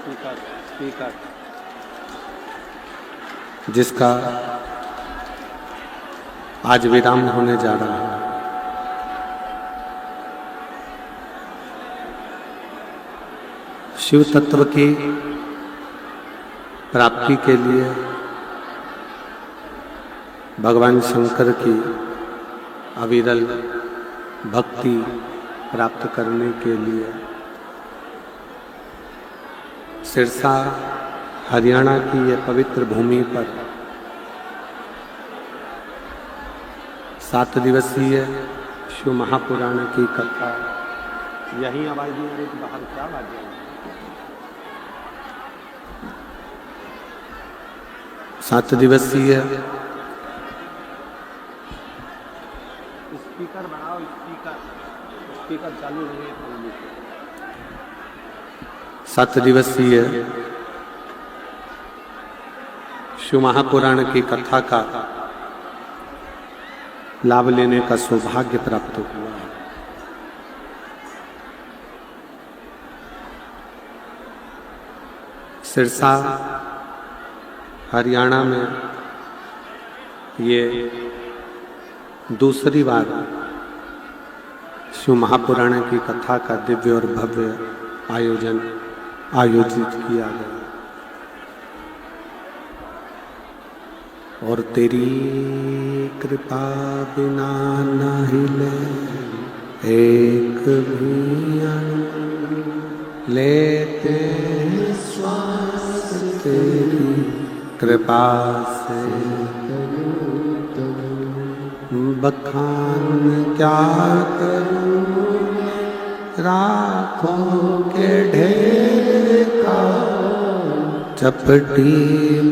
Speaker जिसका आज विराम होने जा रहा है। शिव तत्व की प्राप्ति के लिए भगवान शंकर की अविरल भक्ति प्राप्त करने के लिए सिरसा हरियाणा की यह पवित्र भूमि पर 7 दिवसीय शिव महापुराण की कथा। यही आवाज नहीं आ रही तो बाहर क्या आवाज आ रही? 7 दिवसीय स्पीकर बढ़ाओ, स्पीकर चालू नहीं है। 7 दिवसीय शिव महापुराण की कथा का लाभ लेने का सौभाग्य प्राप्त हुआ है। सिरसा हरियाणा में ये दूसरी बार शिव महापुराण की कथा का दिव्य और भव्य आयोजित किया गया। और तेरी कृपा बिना न हिले एक भी अणु, लेते श्वास तेरी कृपा से। बखान क्या करूं राखों के ढेर का, चपटी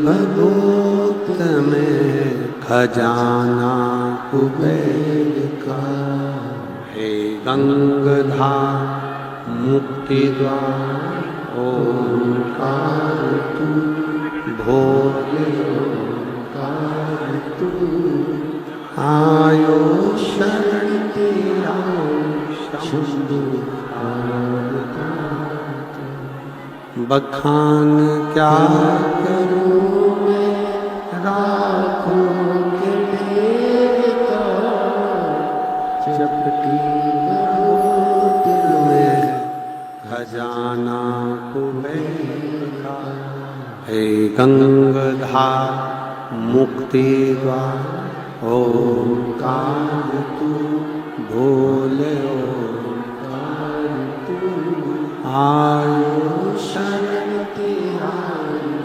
भगोत में खजाना कुबेर का। हे गंगाधार मुक्ति द्वार ओंकार तू, भोले ओंकार तू। आयो शरण तेरा शंभु बखान क्या करूं मैं राखों के ढेर का, चपटी भगोत में खजाना कुबेर का। हे गंगाधार मुक्ति द्वार ओंकार तू, भोले ओंकार तू। आयो शरण तेरा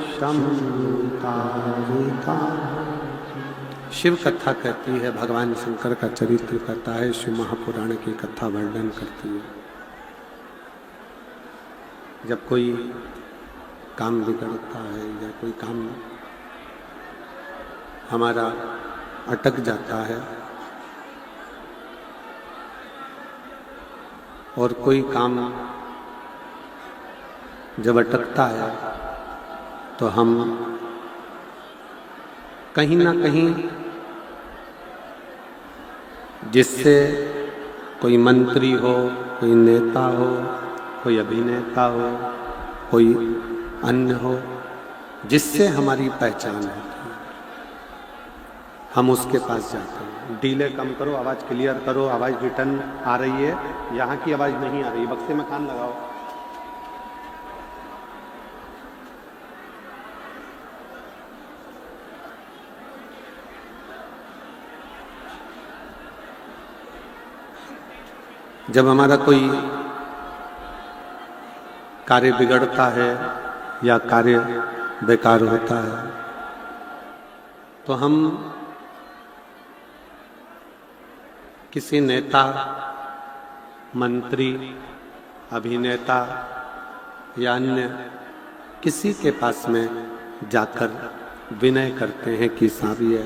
शंभु का। शिव कथा कहती है, भगवान शंकर का चरित्र कहता है, शिव महापुराण की कथा वर्णन करती है। जब कोई काम बिगड़ता है या कोई काम हमारा अटक जाता है और कोई काम जब अटकता है तो हम कहीं ना कहीं जिससे कोई मंत्री हो, कोई नेता हो, कोई अभिनेता हो, कोई अन्य हो, जिससे हमारी पहचान है, हम उसके पास जाते हैं। डीले कम करो, आवाज़ क्लियर करो, आवाज़ रिटर्न आ रही है, यहाँ की आवाज़ नहीं आ रही, बक्से में कान लगाओ। जब हमारा कोई कार्य बिगड़ता है या कार्य बेकार होता है तो हम किसी नेता, मंत्री, अभिनेता या अन्य किसी के पास में जाकर विनय करते हैं कि साहब ये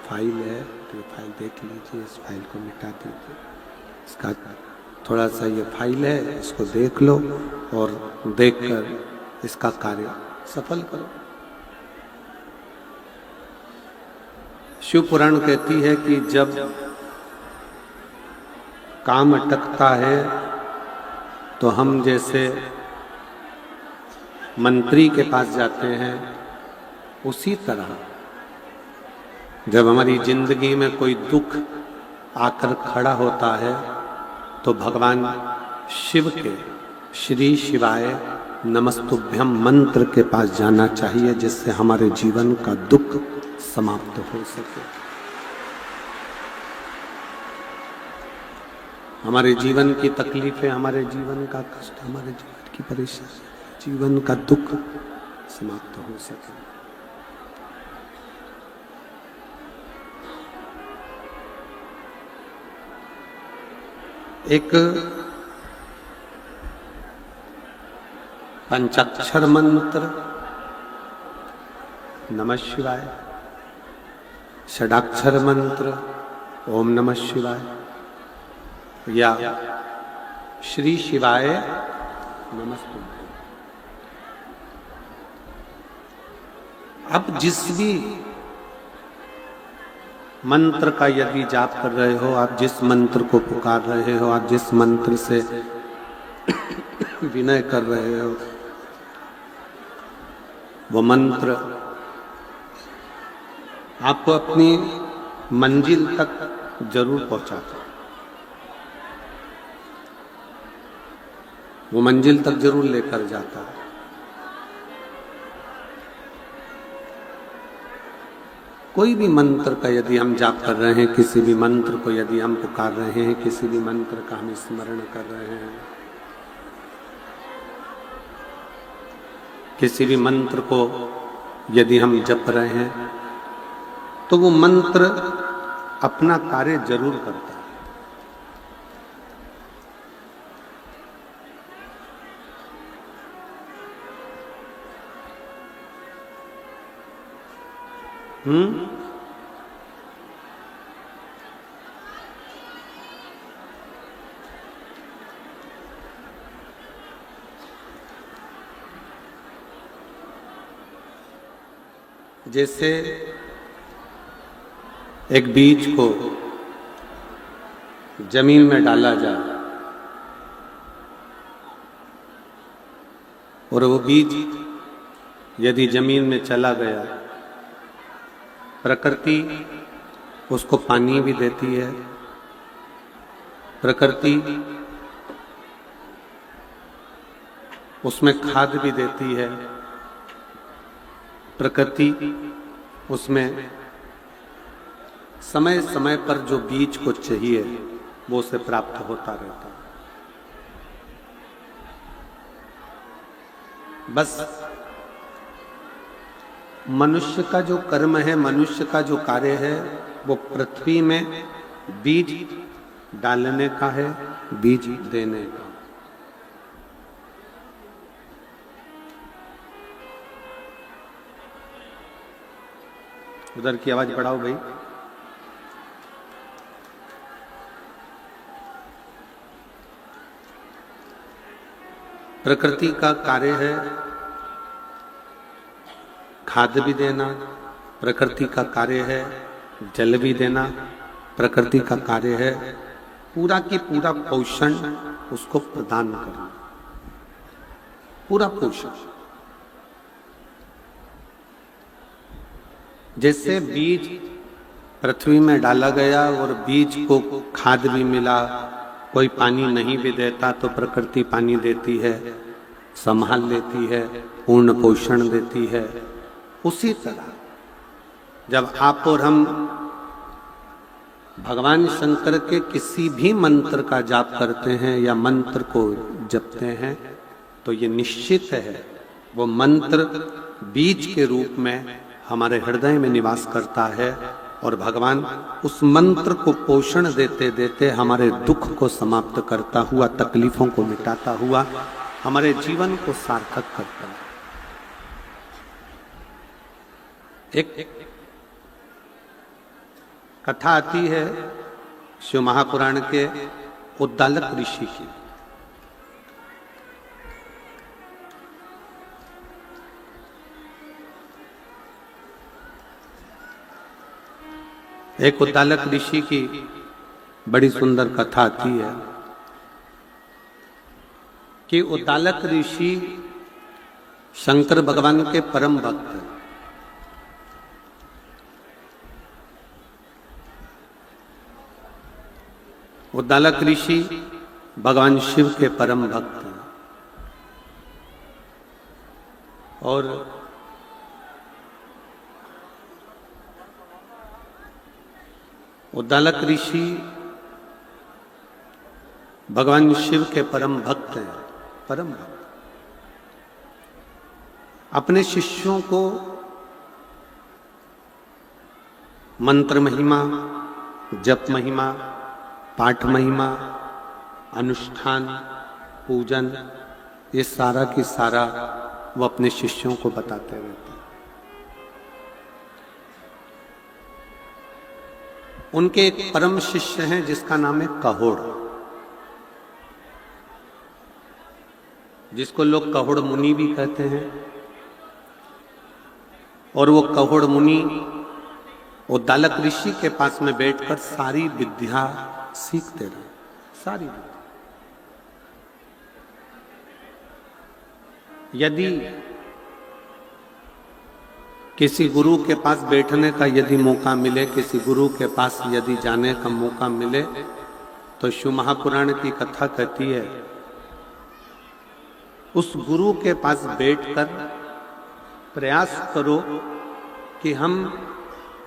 फाइल है तो ये फाइल देख लीजिए, इस फाइल को मिटा दीजिए, इसका थोड़ा सा ये फाइल है, इसको देख लो और देखकर इसका कार्य सफल करो। शिव पुराण कहती है कि जब काम अटकता है तो हम जैसे मंत्री के पास जाते हैं, उसी तरह जब हमारी जिंदगी में कोई दुख आकर खड़ा होता है तो भगवान शिव के श्री शिवाय नमस्तुभ्यम मंत्र के पास जाना चाहिए, जिससे हमारे जीवन का दुख समाप्त हो सके। हमारे जीवन की तकलीफें, हमारे जीवन का कष्ट, हमारे जीवन की परेशानी, जीवन का दुख समाप्त हो सके। एक पंचाक्षर मंत्र नमः शिवाय, षडाक्षर मंत्र ओम नमः शिवाय या श्री शिवाय नमस्तुभ्यम। अब जिस भी मंत्र का यदि जाप कर रहे हो, आप जिस मंत्र को पुकार रहे हो, आप जिस मंत्र से विनय कर रहे हो, वो मंत्र आपको अपनी मंजिल तक जरूर पहुंचाता है। वो मंजिल तक जरूर लेकर जाता है। कोई भी मंत्र का यदि हम जाप कर रहे हैं, किसी भी मंत्र को यदि हम पुकार रहे हैं, किसी भी मंत्र का हम स्मरण कर रहे हैं, किसी भी मंत्र को यदि हम जप रहे हैं, तो वो मंत्र अपना कार्य जरूर करता है। जैसे एक बीज को जमीन में डाला जाए और वो बीज यदि जमीन में चला गया, प्रकृति उसको पानी भी देती है, प्रकृति उसमें खाद भी देती है, प्रकृति उसमें समय समय पर जो बीज को चाहिए वो उसे प्राप्त होता रहता है। बस मनुष्य का जो कर्म है, मनुष्य का जो कार्य है, वो पृथ्वी में बीज डालने का है, बीज देने का। उधर की आवाज बढ़ाओ भाई। प्रकृति का कार्य है खाद भी देना, प्रकृति का कार्य है जल भी देना, प्रकृति का कार्य है पूरा की पूरा पोषण उसको प्रदान करना, पूरा पोषण। जैसे बीज पृथ्वी में डाला गया और बीज को खाद भी मिला, कोई पानी नहीं भी देता तो प्रकृति पानी देती है, संभाल लेती है, पूर्ण पोषण देती है। उसी तरह जब आप और हम भगवान शंकर के किसी भी मंत्र का जाप करते हैं या मंत्र को जपते हैं, तो ये निश्चित है वो मंत्र बीज के रूप में हमारे हृदय में निवास करता है और भगवान उस मंत्र को पोषण देते देते हमारे दुख को समाप्त करता हुआ, तकलीफों को मिटाता हुआ हमारे जीवन को सार्थक करता है। एक कथा आती है शिव महापुराण के उद्दालक ऋषि की। एक उद्दालक ऋषि की बड़ी सुंदर कथा आती है कि उद्दालक ऋषि शंकर भगवान के परम भक्त हैं। उद्दालक ऋषि भगवान शिव के परम भक्त हैं। और उद्दालक ऋषि भगवान शिव के परम भक्त हैं, परम भक्त। अपने शिष्यों को मंत्र महिमा, जप महिमा, पाठ महिमा, अनुष्ठान, पूजन, ये सारा की सारा वो अपने शिष्यों को बताते रहते हैं। उनके एक परम शिष्य हैं जिसका नाम है कहोड़, जिसको लोग कहोड़ मुनि भी कहते हैं। और वो कहोड़ मुनि उद्दालक ऋषि के पास में बैठकर सारी विद्या सीखते रहे, सारी विद्या। यदि किसी गुरु के पास बैठने का यदि मौका मिले, किसी गुरु के पास यदि जाने का मौका मिले, तो शिव महापुराण की कथा कहती है उस गुरु के पास बैठकर प्रयास करो कि हम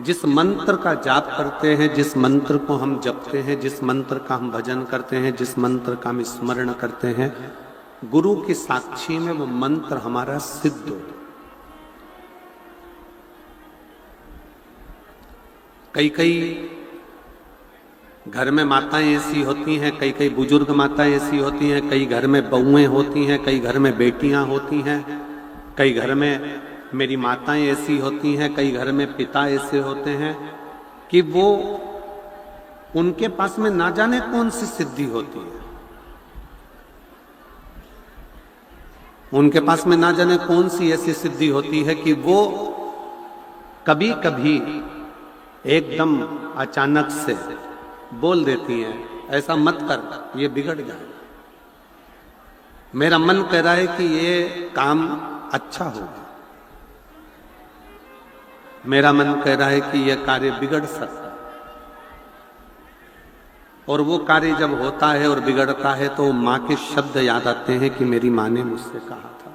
जिस मंत्र का जाप करते हैं, जिस मंत्र को हम जपते हैं, जिस मंत्र का हम भजन करते हैं, जिस मंत्र का हम स्मरण करते हैं, गुरु की साक्षी में वो मंत्र हमारा सिद्ध हो। कई कई घर में माताएं ऐसी होती हैं, कई कई बुजुर्ग माताएं ऐसी होती हैं, कई घर में बहुएं होती हैं, कई घर में बेटियां होती हैं, कई घर में मेरी माताएं ऐसी होती हैं, कई घर में पिता ऐसे होते हैं कि वो उनके पास में ना जाने कौन सी सिद्धि होती है, उनके पास में ना जाने कौन सी ऐसी सिद्धि होती है कि वो कभी कभी एकदम अचानक से बोल देती हैं ऐसा मत कर, ये बिगड़ जाएगा। मेरा मन कह रहा है कि ये काम अच्छा होगा, मेरा मन कह रहा है कि यह कार्य बिगड़ सकता है। और वो कार्य जब होता है और बिगड़ता है तो माँ के शब्द याद आते हैं कि मेरी माँ ने मुझसे कहा था,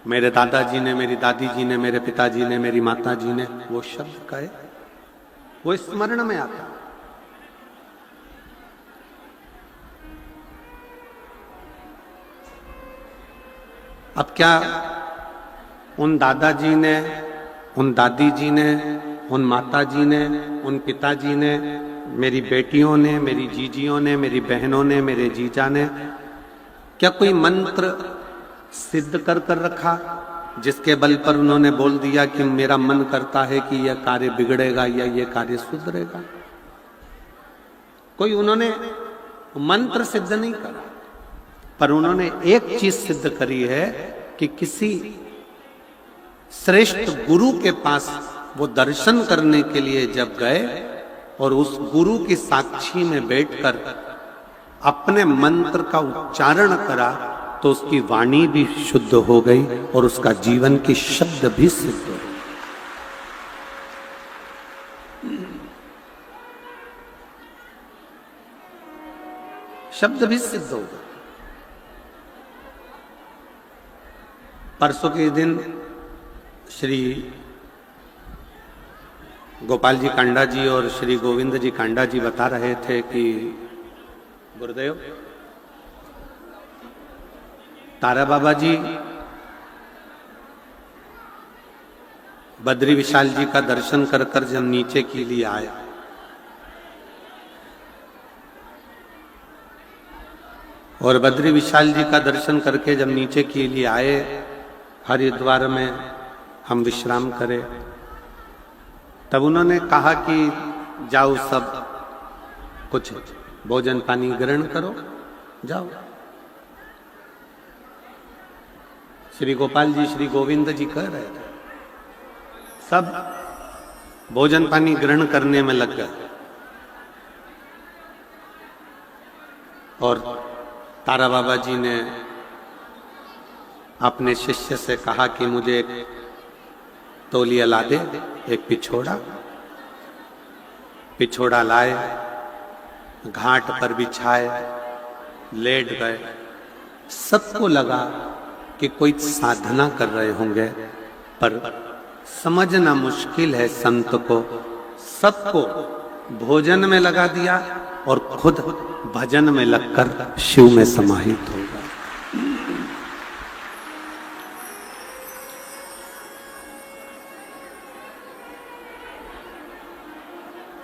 मेरे दादाजी ने, मेरी दादी जी ने, मेरे पिताजी ने, मेरी माता जी ने वो शब्द कहे, वो स्मरण में आता है। अब क्या उन दादाजी ने, उन दादी जी ने, उन माता जी ने, उन पिताजी ने, मेरी बेटियों ने, मेरी जीजियों ने, मेरी बहनों ने, मेरे जीजा ने क्या कोई मंत्र सिद्ध कर कर रखा जिसके बल पर उन्होंने बोल दिया कि मेरा मन करता है कि यह कार्य बिगड़ेगा या यह कार्य सुधरेगा? कोई उन्होंने मंत्र सिद्ध नहीं करा, पर उन्होंने एक चीज सिद्ध करी है कि किसी श्रेष्ठ गुरु के पास वो दर्शन करने के लिए जब गए और उस गुरु की साक्षी में बैठकर अपने मंत्र का उच्चारण करा तो उसकी वाणी भी शुद्ध हो गई और उसका जीवन की शब्द भी सिद्ध हो गए। शब्द भी सिद्ध हो गए। परसों के दिन श्री गोपाल जी कांडा जी और श्री गोविंद जी कांडा जी बता रहे थे कि गुरुदेव तारा बाबा जी बद्री विशाल जी का दर्शन कर कर जब नीचे के लिए आए और बद्री विशाल जी का दर्शन करके जब नीचे के लिए आए, हरिद्वार में हम विश्राम करें, तब उन्होंने कहा कि जाओ सब कुछ भोजन पानी ग्रहण करो, जाओ। श्री गोपाल जी, श्री गोविंद जी कह रहे थे, सब भोजन पानी ग्रहण करने में लग गए और तारा बाबा जी ने अपने शिष्य से कहा कि मुझे एक तौलिया ला दे, एक पिछोड़ा लाए, घाट पर बिछाए, लेट गए। सबको लगा कि कोई साधना कर रहे होंगे, पर समझना मुश्किल है संत को। सबको भोजन में लगा दिया और खुद भजन में लगकर शिव में समाहित हो गए।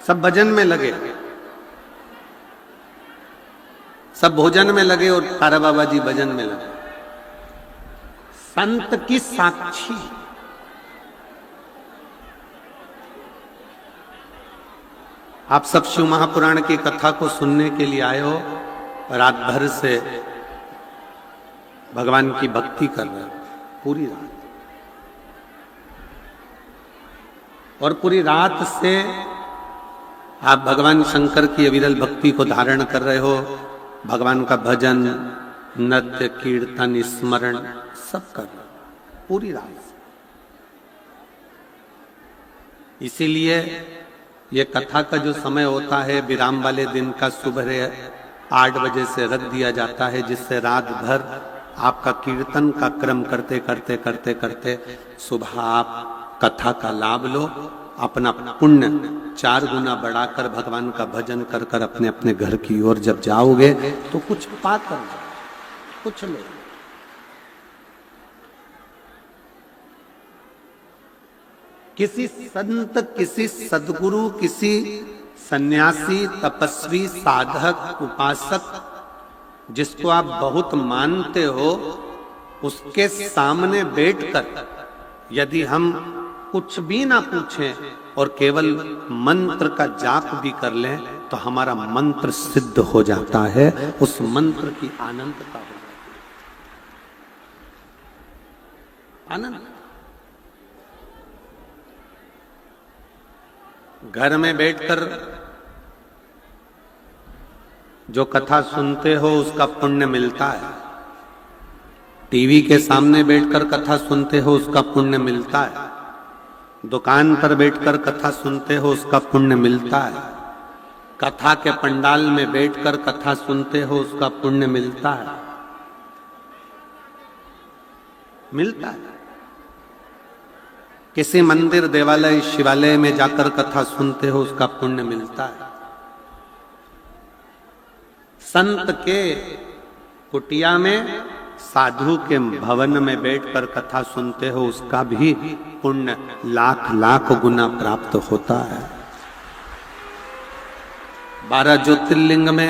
सब भजन में लगे, सब भोजन में लगे और तारा बाबा जी भजन में लगे। संत की साक्षी, आप सब शिव महापुराण की कथा को सुनने के लिए आए हो, रात भर से भगवान की भक्ति कर रहे हो, पूरी रात, और पूरी रात से आप भगवान शंकर की अविरल भक्ति को धारण कर रहे हो। भगवान का भजन, नृत्य, कीर्तन, स्मरण सब कर रहे हो पूरी रात से। इसीलिए ये कथा का जो समय होता है विराम वाले दिन का सुबह 8 बजे से रख दिया जाता है, जिससे रात भर आपका कीर्तन का क्रम करते करते करते करते सुबह आप कथा का लाभ लो, अपना पुण्य 4 गुना बढ़ाकर भगवान का भजन कर कर अपने अपने घर की ओर जब जाओगे तो कुछ पाकर कुछ लो। किसी संत, किसी सद्गुरु, किसी सन्यासी, तपस्वी, साधक, उपासक जिसको आप बहुत मानते हो, उसके सामने बैठकर यदि हम कुछ भी ना पूछें और केवल मंत्र का जाप भी कर लें तो हमारा मंत्र सिद्ध हो जाता है। उस मंत्र की आनंद का आनंद। घर में बैठकर जो कथा सुनते हो उसका पुण्य मिलता है, टीवी के सामने बैठकर कथा सुनते हो उसका पुण्य मिलता है, दुकान पर बैठकर कथा सुनते हो उसका पुण्य मिलता है, कथा के पंडाल में बैठकर कथा सुनते हो उसका पुण्य मिलता है, मिलता है। किसी मंदिर, देवालय, शिवालय में जाकर कथा सुनते हो उसका पुण्य मिलता है। संत के कुटिया में, साधु के भवन में बैठकर कथा सुनते हो उसका भी पुण्य लाख लाख गुना प्राप्त होता है। 12 ज्योतिर्लिंग में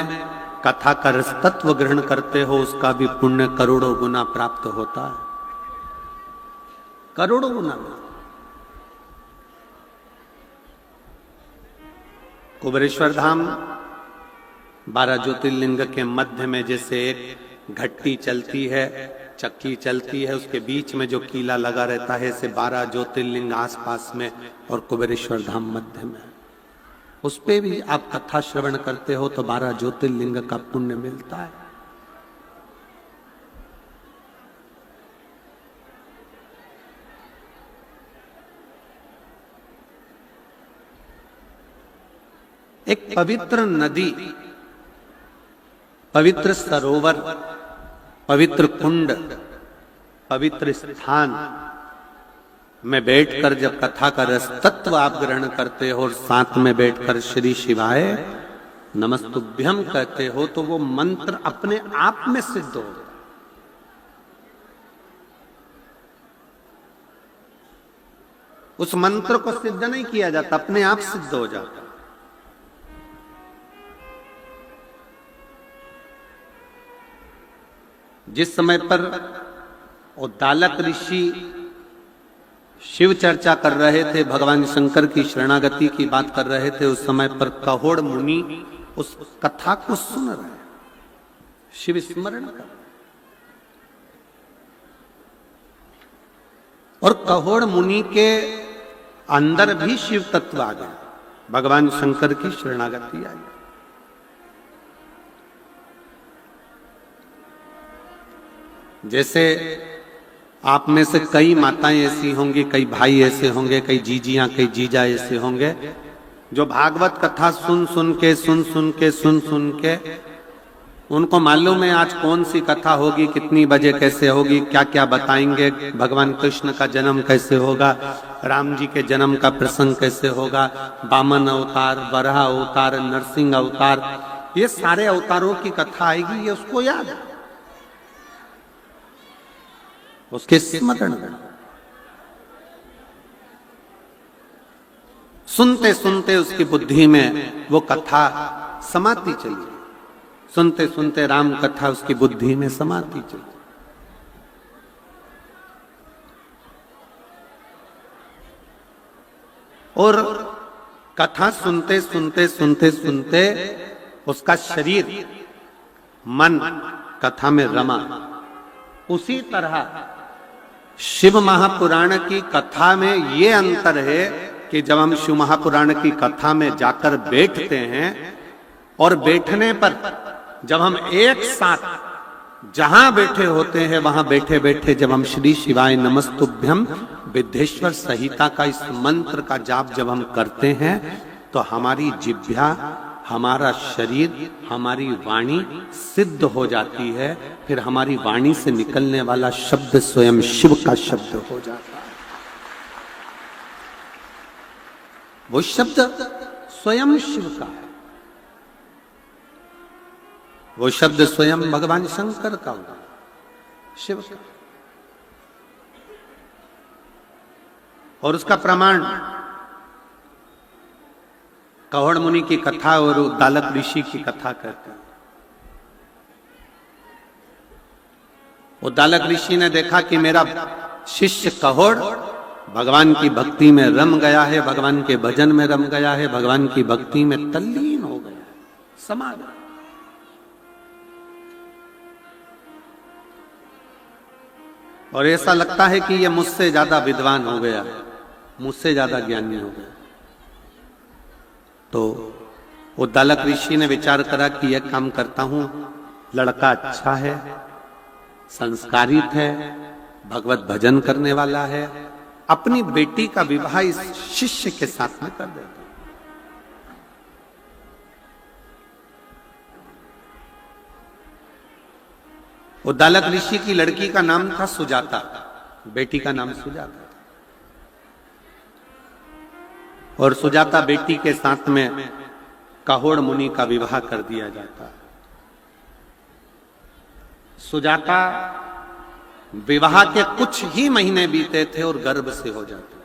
कथा का रसतत्व ग्रहण करते हो उसका भी पुण्य करोड़ों गुना प्राप्त होता है, करोड़ों गुना में। कुबेरेश्वर धाम 12 ज्योतिर्लिंग के मध्य में जैसे एक घट्टी चलती है, चक्की चलती है, उसके बीच में जो कीला लगा रहता है, ऐसे 12 ज्योतिर्लिंग आसपास में और कुबेरेश्वर धाम मध्य में। उस पे भी आप कथा श्रवण करते हो तो 12 ज्योतिर्लिंग का पुण्य मिलता है। एक पवित्र नदी, पवित्र सरोवर, पवित्र कुंड, पवित्र स्थान में बैठकर जब कथा का रस तत्व आप ग्रहण करते हो और साथ में बैठकर श्री शिवाय नमस्तुभ्यम कहते हो तो वो मंत्र अपने आप में सिद्ध हो जाता। उस मंत्र को सिद्ध नहीं किया जाता, अपने आप सिद्ध हो जाता। जिस समय पर उद्दालक ऋषि शिव चर्चा कर रहे थे, भगवान शंकर की शरणागति की बात कर रहे थे, उस समय पर कहोड़ मुनि उस कथा को सुन रहे, शिव स्मरण कर, और कहोड़ मुनि के अंदर भी शिव तत्व आ गया, भगवान शंकर की शरणागति आई। जैसे आप में से कई माताएं ऐसी होंगी, कई भाई ऐसे होंगे, कई जीजियां, कई जीजा ऐसे होंगे जो भागवत कथा सुन सुन के उनको मालूम है आज कौन सी कथा होगी, कितनी बजे कैसे होगी, क्या क्या बताएंगे, भगवान कृष्ण का जन्म कैसे होगा, राम जी के जन्म का प्रसंग कैसे होगा, वामन अवतार, वराह अवतार, नरसिंह अवतार, ये सारे अवतारों की कथा आएगी, ये उसको याद है, उसके स्मरण में। सुनते सुनते उसकी बुद्धि में वो कथा समाती चली, सुनते सुनते राम कथा उसकी बुद्धि में समाती चली। और कथा सुनते सुनते उसका शरीर मन कथा में रमा। उसी तरह शिव महापुराण की कथा में ये अंतर है कि जब हम शिव महापुराण की कथा में जाकर बैठते हैं और बैठने पर जब हम एक साथ जहां बैठे होते हैं वहां बैठे बैठे जब हम श्री शिवाय नमस्तुभ्यम विद्येश्वर संहिता का इस मंत्र का जाप जब हम करते हैं तो हमारी जिह्वा, हमारा शरीर, हमारी वाणी सिद्ध हो जाती है। फिर हमारी वाणी से निकलने वाला शब्द स्वयं शिव का शब्द हो जाता है। वो शब्द स्वयं शिव का है, वो शब्द स्वयं भगवान शंकर का होगा, शिव का। और उसका प्रमाण कहोड़ मुनि की कथा और उद्दालक ऋषि की कथा कहते हैं। उद्दालक ऋषि ने देखा कि मेरा शिष्य कहोड़ भगवान की भक्ति में रम गया है, भगवान के भजन में रम गया है, भगवान की भक्ति में तल्लीन हो गया है, समा गया। और ऐसा लगता है कि ये मुझसे ज्यादा विद्वान हो गया, मुझसे ज्यादा ज्ञानी हो गया। तो उद्दालक ऋषि ने विचार करा कि यह काम करता हूं, लड़का अच्छा है, संस्कारित है, भगवत भजन करने वाला है, अपनी बेटी का विवाह इस शिष्य के साथ में कर देता। उद्दालक ऋषि की लड़की का नाम था सुजाता, बेटी का नाम सुजाता था। और सुजाता बेटी के साथ में कहोड़ मुनि का विवाह कर दिया जाता। सुजाता विवाह के कुछ ही महीने बीते थे और गर्भ से हो जाते।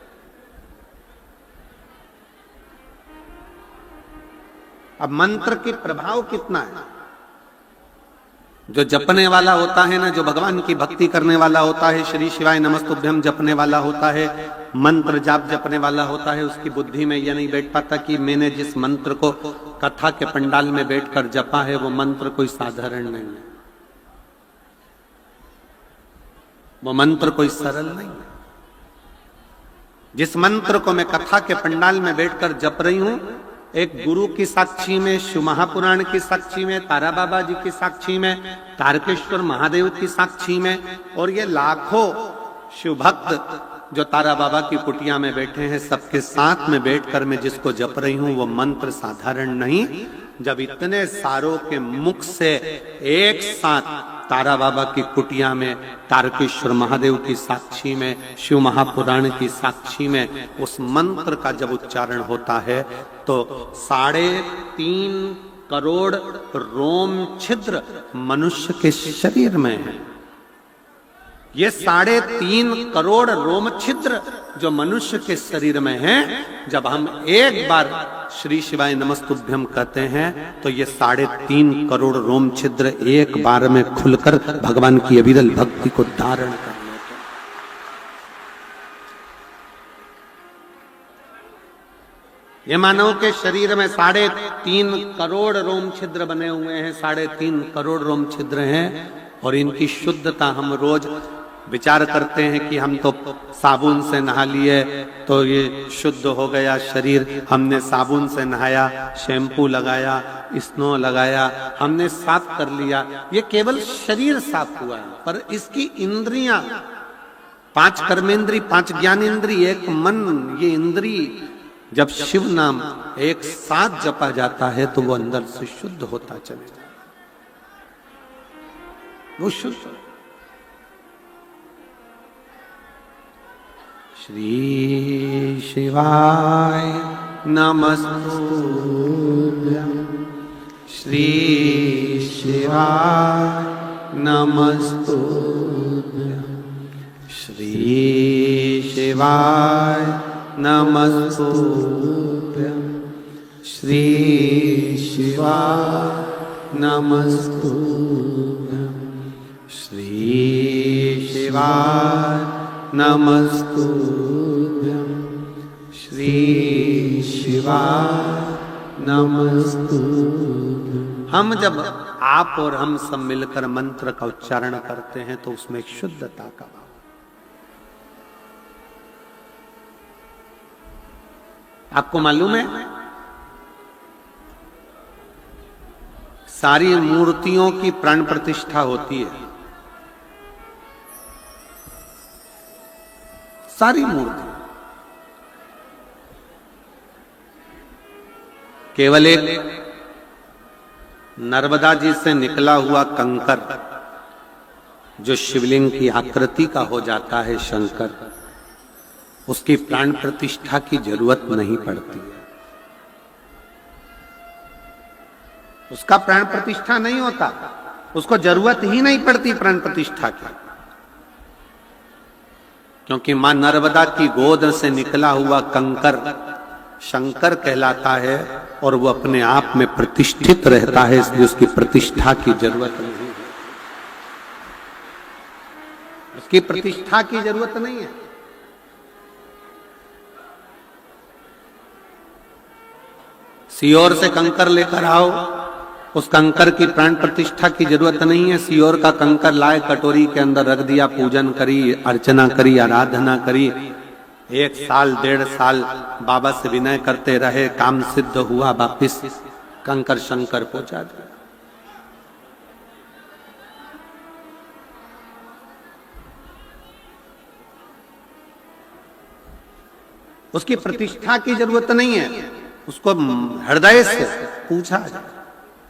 अब मंत्र के प्रभाव कितना है, जो जपने वाला होता है ना, जो भगवान की भक्ति करने वाला होता है, श्री शिवाय नमस्तुभ्यम जपने वाला होता है, मंत्र जाप जपने वाला होता है, उसकी बुद्धि में यह नहीं बैठ पाता कि मैंने जिस मंत्र को कथा के पंडाल में बैठकर जपा है वो मंत्र कोई साधारण नहीं है, वो मंत्र कोई सरल नहीं है। जिस मंत्र को मैं कथा के पंडाल में बैठकर जप रही हूं, एक गुरु की साक्षी में, शिव महापुराण की साक्षी में, तारा बाबा जी की साक्षी में, तारकेश्वर महादेव की साक्षी में, और ये लाखों शिव भक्त जो तारा बाबा की कुटिया में बैठे हैं, सबके साथ में बैठकर मैं जिसको जप रही हूं वो मंत्र साधारण नहीं। जब इतने सारों के मुख से एक साथ तारा बाबा की कुटिया में, तारकेश्वर महादेव की साक्षी में, शिव महापुराण की साक्षी में उस मंत्र का जब उच्चारण होता है तो 3.5 करोड़ रोम छिद्र मनुष्य के शरीर में है। ये 3.5 करोड़ रोम छिद्र जो मनुष्य के शरीर में है, जब हम एक बार श्री शिवाय नमस्तुभ्यम कहते हैं तो ये 3.5 करोड़ रोम छिद्र एक बार में खुलकर भगवान की अविरल भक्ति को धारण कर लेते हैं। ये मानव के शरीर में 3.5 करोड़ रोम छिद्र बने हुए हैं, 3.5 करोड़ रोम छिद्र हैं, और इनकी शुद्धता हम रोज विचार करते हैं कि हम तो साबुन से नहा लिए तो ये शुद्ध हो गया शरीर, हमने साबुन से नहाया, शैम्पू लगाया, स्नो लगाया, हमने साफ कर लिया, ये केवल शरीर साफ हुआ है, पर इसकी इंद्रियां 5 कर्मेंद्री, 5 ज्ञानेंद्री, एक मन, ये इंद्री जब शिव नाम एक साथ जपा जाता है तो वो अंदर से शुद्ध होता चले जाता, वो शुद्ध। श्री शिवाय नमस्तुभ्यं, श्री शिवाय नमस्तुभ्यं, श्री शिवाय नमस्तुभ्यं, श्री शिवाय नमस्तुभ्यं, श्री शिवाय नमस्तुभ्यं, श्री शिवाय नमस्तुभ्यं। हम जब आप और हम सब मिलकर मंत्र का उच्चारण करते हैं तो उसमें एक शुद्धता का भाव। आपको मालूम है सारी मूर्तियों की प्राण प्रतिष्ठा होती है, सारी मूर्ति, केवल एक नर्मदा जी से निकला हुआ कंकर जो शिवलिंग की आकृति का हो जाता है शंकर, उसकी प्राण प्रतिष्ठा की जरूरत नहीं पड़ती है, उसका प्राण प्रतिष्ठा नहीं होता, उसको जरूरत ही नहीं पड़ती प्राण प्रतिष्ठा की, क्योंकि मां नर्मदा की गोद से निकला हुआ कंकर शंकर कहलाता है और वो अपने आप में प्रतिष्ठित रहता है, इसलिए उसकी प्रतिष्ठा की जरूरत नहीं है, उसकी प्रतिष्ठा की जरूरत नहीं है। सियोर से कंकर लेकर आओ, उस कंकर की प्राण प्रतिष्ठा की जरूरत नहीं है। सियोर का कंकर लाए, कटोरी के अंदर रख दिया, पूजन करी, अर्चना करी, आराधना करी, 1 साल 1.5 साल बाबा से विनय करते रहे, काम सिद्ध हुआ, वापिस कंकर शंकर पहुंचा दिया। उसकी प्रतिष्ठा की जरूरत नहीं है, उसको हृदय से पूछा जाए,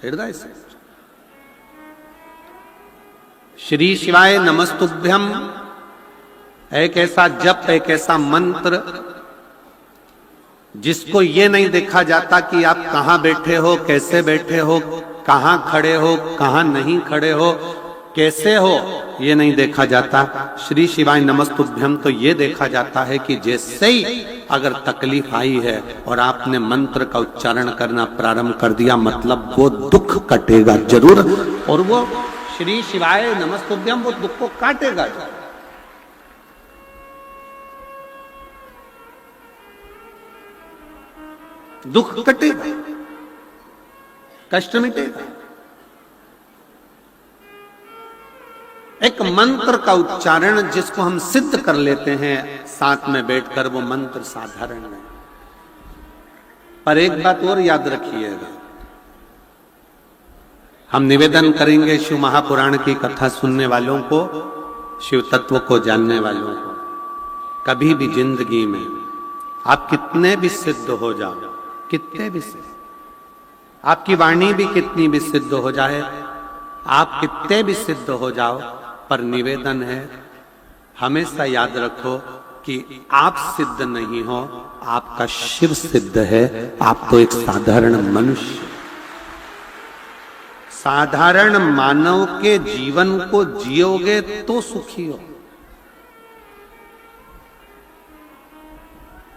हृदय से। श्री शिवाय नमस्तुभ्यम एक ऐसा जप, एक ऐसा मंत्र जिसको ये नहीं देखा जाता कि आप कहां बैठे हो, कैसे बैठे हो, कहां खड़े हो, कहां नहीं खड़े हो, कैसे हो, ये नहीं देखा जाता। श्री शिवाय नमस्तुभ्यम तो ये देखा जाता है कि जैसे ही अगर तकलीफ आई है और आपने मंत्र का उच्चारण करना प्रारंभ कर दिया, मतलब वो दुख कटेगा जरूर, और वो श्री शिवाय नमस्तुभ्यम वो दुख को काटेगा। दुख कटेगा, कष्ट मिटेगा। एक मंत्र का उच्चारण जिसको हम सिद्ध कर लेते हैं साथ में बैठकर, वो मंत्र साधारण नहीं। पर एक बात और याद रखिएगा, हम निवेदन करेंगे शिव महापुराण की कथा सुनने वालों को, शिव तत्व को जानने वालों को, कभी भी जिंदगी में आप कितने भी सिद्ध हो जाओ, कितने भी सिद्ध, आपकी वाणी भी कितनी भी सिद्ध हो जाए, आप कितने भी सिद्ध हो जाओ, पर निवेदन है हमेशा याद रखो कि आप सिद्ध नहीं हो, आपका शिव सिद्ध है। आप तो एक साधारण मनुष्य, साधारण मानव के जीवन को जियोगे तो सुखी हो।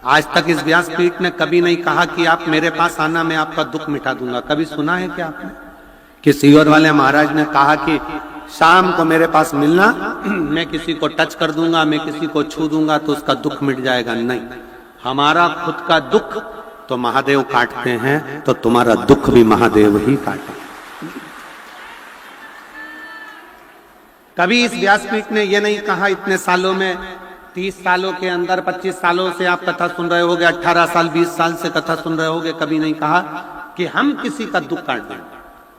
आज तक इस व्यासपीठ ने कभी नहीं कहा कि आप मेरे पास आना, मैं आपका दुख मिटा दूंगा। कभी सुना है क्या आपने कि सीहोर वाले महाराज ने कहा कि शाम को मेरे पास मिलना, मैं किसी को टच कर दूंगा, मैं किसी को छू दूंगा तो उसका दुख मिट जाएगा? नहीं, हमारा खुद का दुख तो महादेव काटते हैं, तो तुम्हारा दुख भी महादेव ही काटे। कभी इस व्यासपीठ ने यह नहीं कहा, इतने सालों में 30 सालों के अंदर 25 सालों से आप कथा सुन रहे होगे, 18 साल 20 साल से कथा सुन रहे होगे, कभी नहीं कहा कि हम किसी का दुख काट देंगे,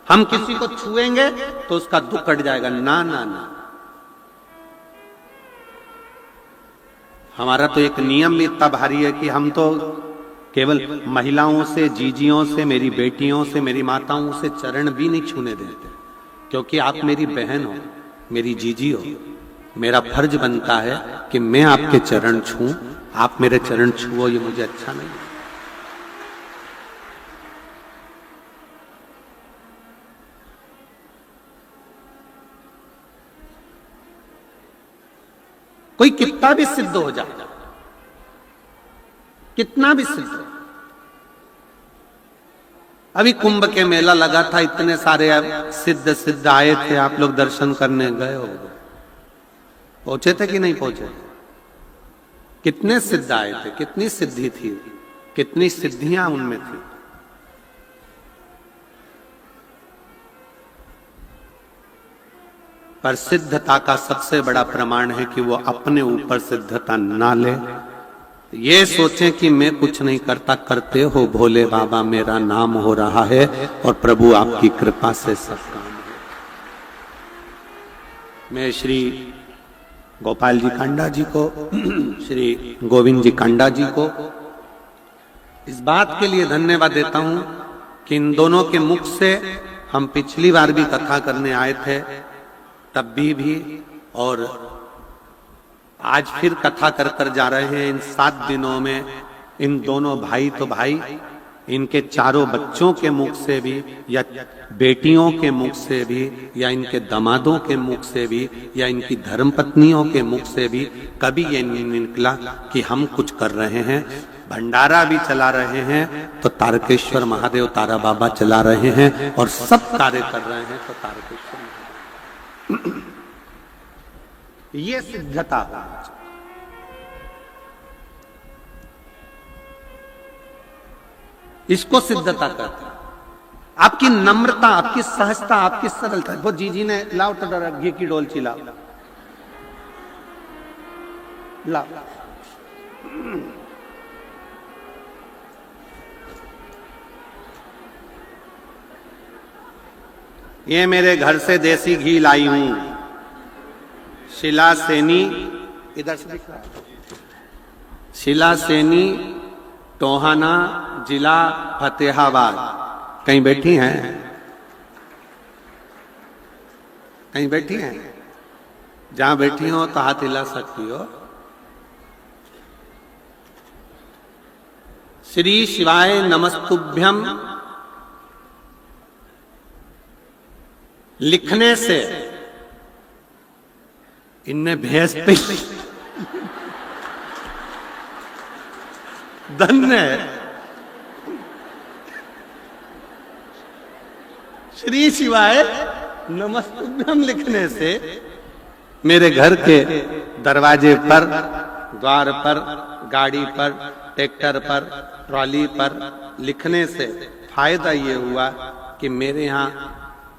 हम किसी को छुएंगे तो उसका दुख कट जाएगा। ना ना ना, हमारा तो एक नियम भी इतना भारी है कि हम तो केवल महिलाओं से, जीजियों से, मेरी बेटियों से, मेरी माताओं से चरण भी नहीं छूने देते, क्योंकि आप मेरी बहन हो, मेरी जीजी हो। मेरा फर्ज बनता है कि मैं आपके चरण छूं, आप मेरे चरण छुओ, ये मुझे अच्छा नहीं। कोई कितना भी सिद्ध हो जाए, कितना भी सिद्ध हो। अभी कुंभ के मेला लगा था, इतने सारे सिद्ध सिद्ध आए थे, आप लोग दर्शन करने गए हो, पहुंचे थे कि नहीं पहुंचे? कितने सिद्ध आए थे, कितनी सिद्धि थी, कितनी सिद्धियां उनमें थी। पर सिद्धता का सबसे बड़ा प्रमाण है कि वो अपने ऊपर सिद्धता ना ले, ये सोचें कि मैं कुछ नहीं करता, करते हो भोले बाबा, मेरा नाम हो रहा है और प्रभु आपकी कृपा से सब काम है। मैं श्री गोपाल जी कांडा जी को, श्री गोविंद जी कांडा जी को इस बात के लिए धन्यवाद देता हूं कि इन दोनों के मुख से हम पिछली बार भी कथा करने आए थे, तब भी और आज फिर कथा कर कर जा रहे हैं। इन 7 दिनों में इन दोनों भाई तो भाई, इनके चारों बच्चों के मुख से भी, या बेटियों के मुख से भी, या इनके दामादों के मुख से भी, या इनकी धर्मपत्नियों के मुख से भी कभी ये नहीं निकला कि हम कुछ कर रहे हैं। भंडारा भी चला रहे हैं तो तारकेश्वर महादेव, तारा बाबा चला रहे हैं, और सब कार्य कर रहे हैं तो तारकेश्वर महादेव। ये सिद्धता होना चाहिए। इसको सिद्धता कहते हैं। आपकी नम्रता, आपकी सहजता, आपकी सरलता। वो जीजी ने लाओ तो घी की डोलची लाओ, लाओ। ये मेरे घर से देसी घी लाई हूं, शिला सेनी, इधर से दिख रहा है, शिला सेनी, टोहाना, जिला फतेहाबाद। कहीं बैठी हैं? कहीं बैठी हैं? जहां बैठी हो तो हाथ हिला सकती हो। श्री शिवाय नमस्तुभ्यम लिखने से इनने भैंस पे धन्य है। श्री शिवाय नमस्तुभ्यम लिखने से मेरे घर के दरवाजे पर, द्वार पर, गाड़ी पर, ट्रैक्टर पर, ट्रॉली पर लिखने से फायदा ये हुआ कि मेरे यहाँ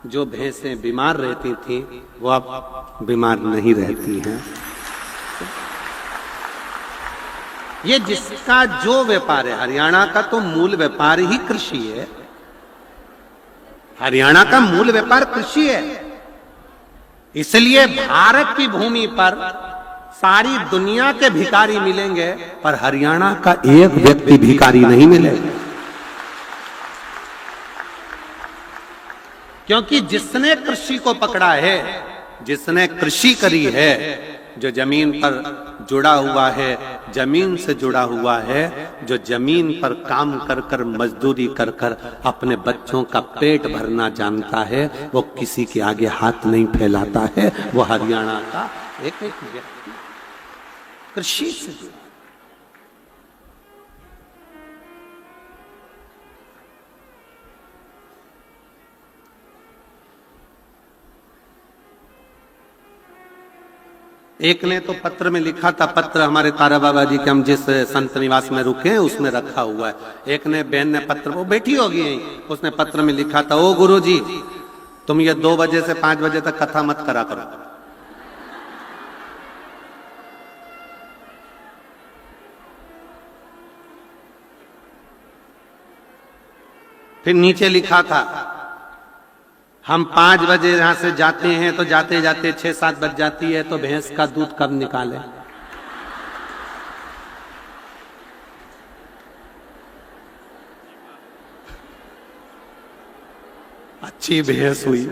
जो भैंसें बीमार रहती थी वो अब बीमार नहीं रहती हैं। ये जिसका जो व्यापार है, हरियाणा का तो मूल व्यापार ही कृषि है। हरियाणा का मूल व्यापार कृषि है। इसलिए भारत की भूमि पर सारी दुनिया के भिखारी मिलेंगे, पर हरियाणा का एक व्यक्ति भिखारी नहीं मिलेगा। क्योंकि जिसने कृषि को पकड़ा है, जिसने कृषि करी है, जो जमीन पर जुड़ा हुआ है, जमीन से जुड़ा हुआ है, जो जमीन पर काम कर कर, मजदूरी कर कर अपने बच्चों का पेट भरना जानता है, वो किसी के आगे हाथ नहीं फैलाता है। वो हरियाणा का एक व्यक्ति कृषि से जुड़ा। एक ने तो पत्र में लिखा था, पत्र हमारे तारा बाबा जी के हम जिस संत निवास में रुके हैं उसमें रखा हुआ है। एक ने बहन ने पत्र, वो बैठी होगी यहीं, उसने पत्र में लिखा था, ओ गुरु जी तुम ये 2 बजे से 5 बजे तक कथा मत करा करो। फिर नीचे लिखा था, हम 5 बजे यहां से जाते हैं तो जाते जाते 6-7 बज जाती है, तो भैंस का दूध कब निकालें। ऊंची भैंस हुई।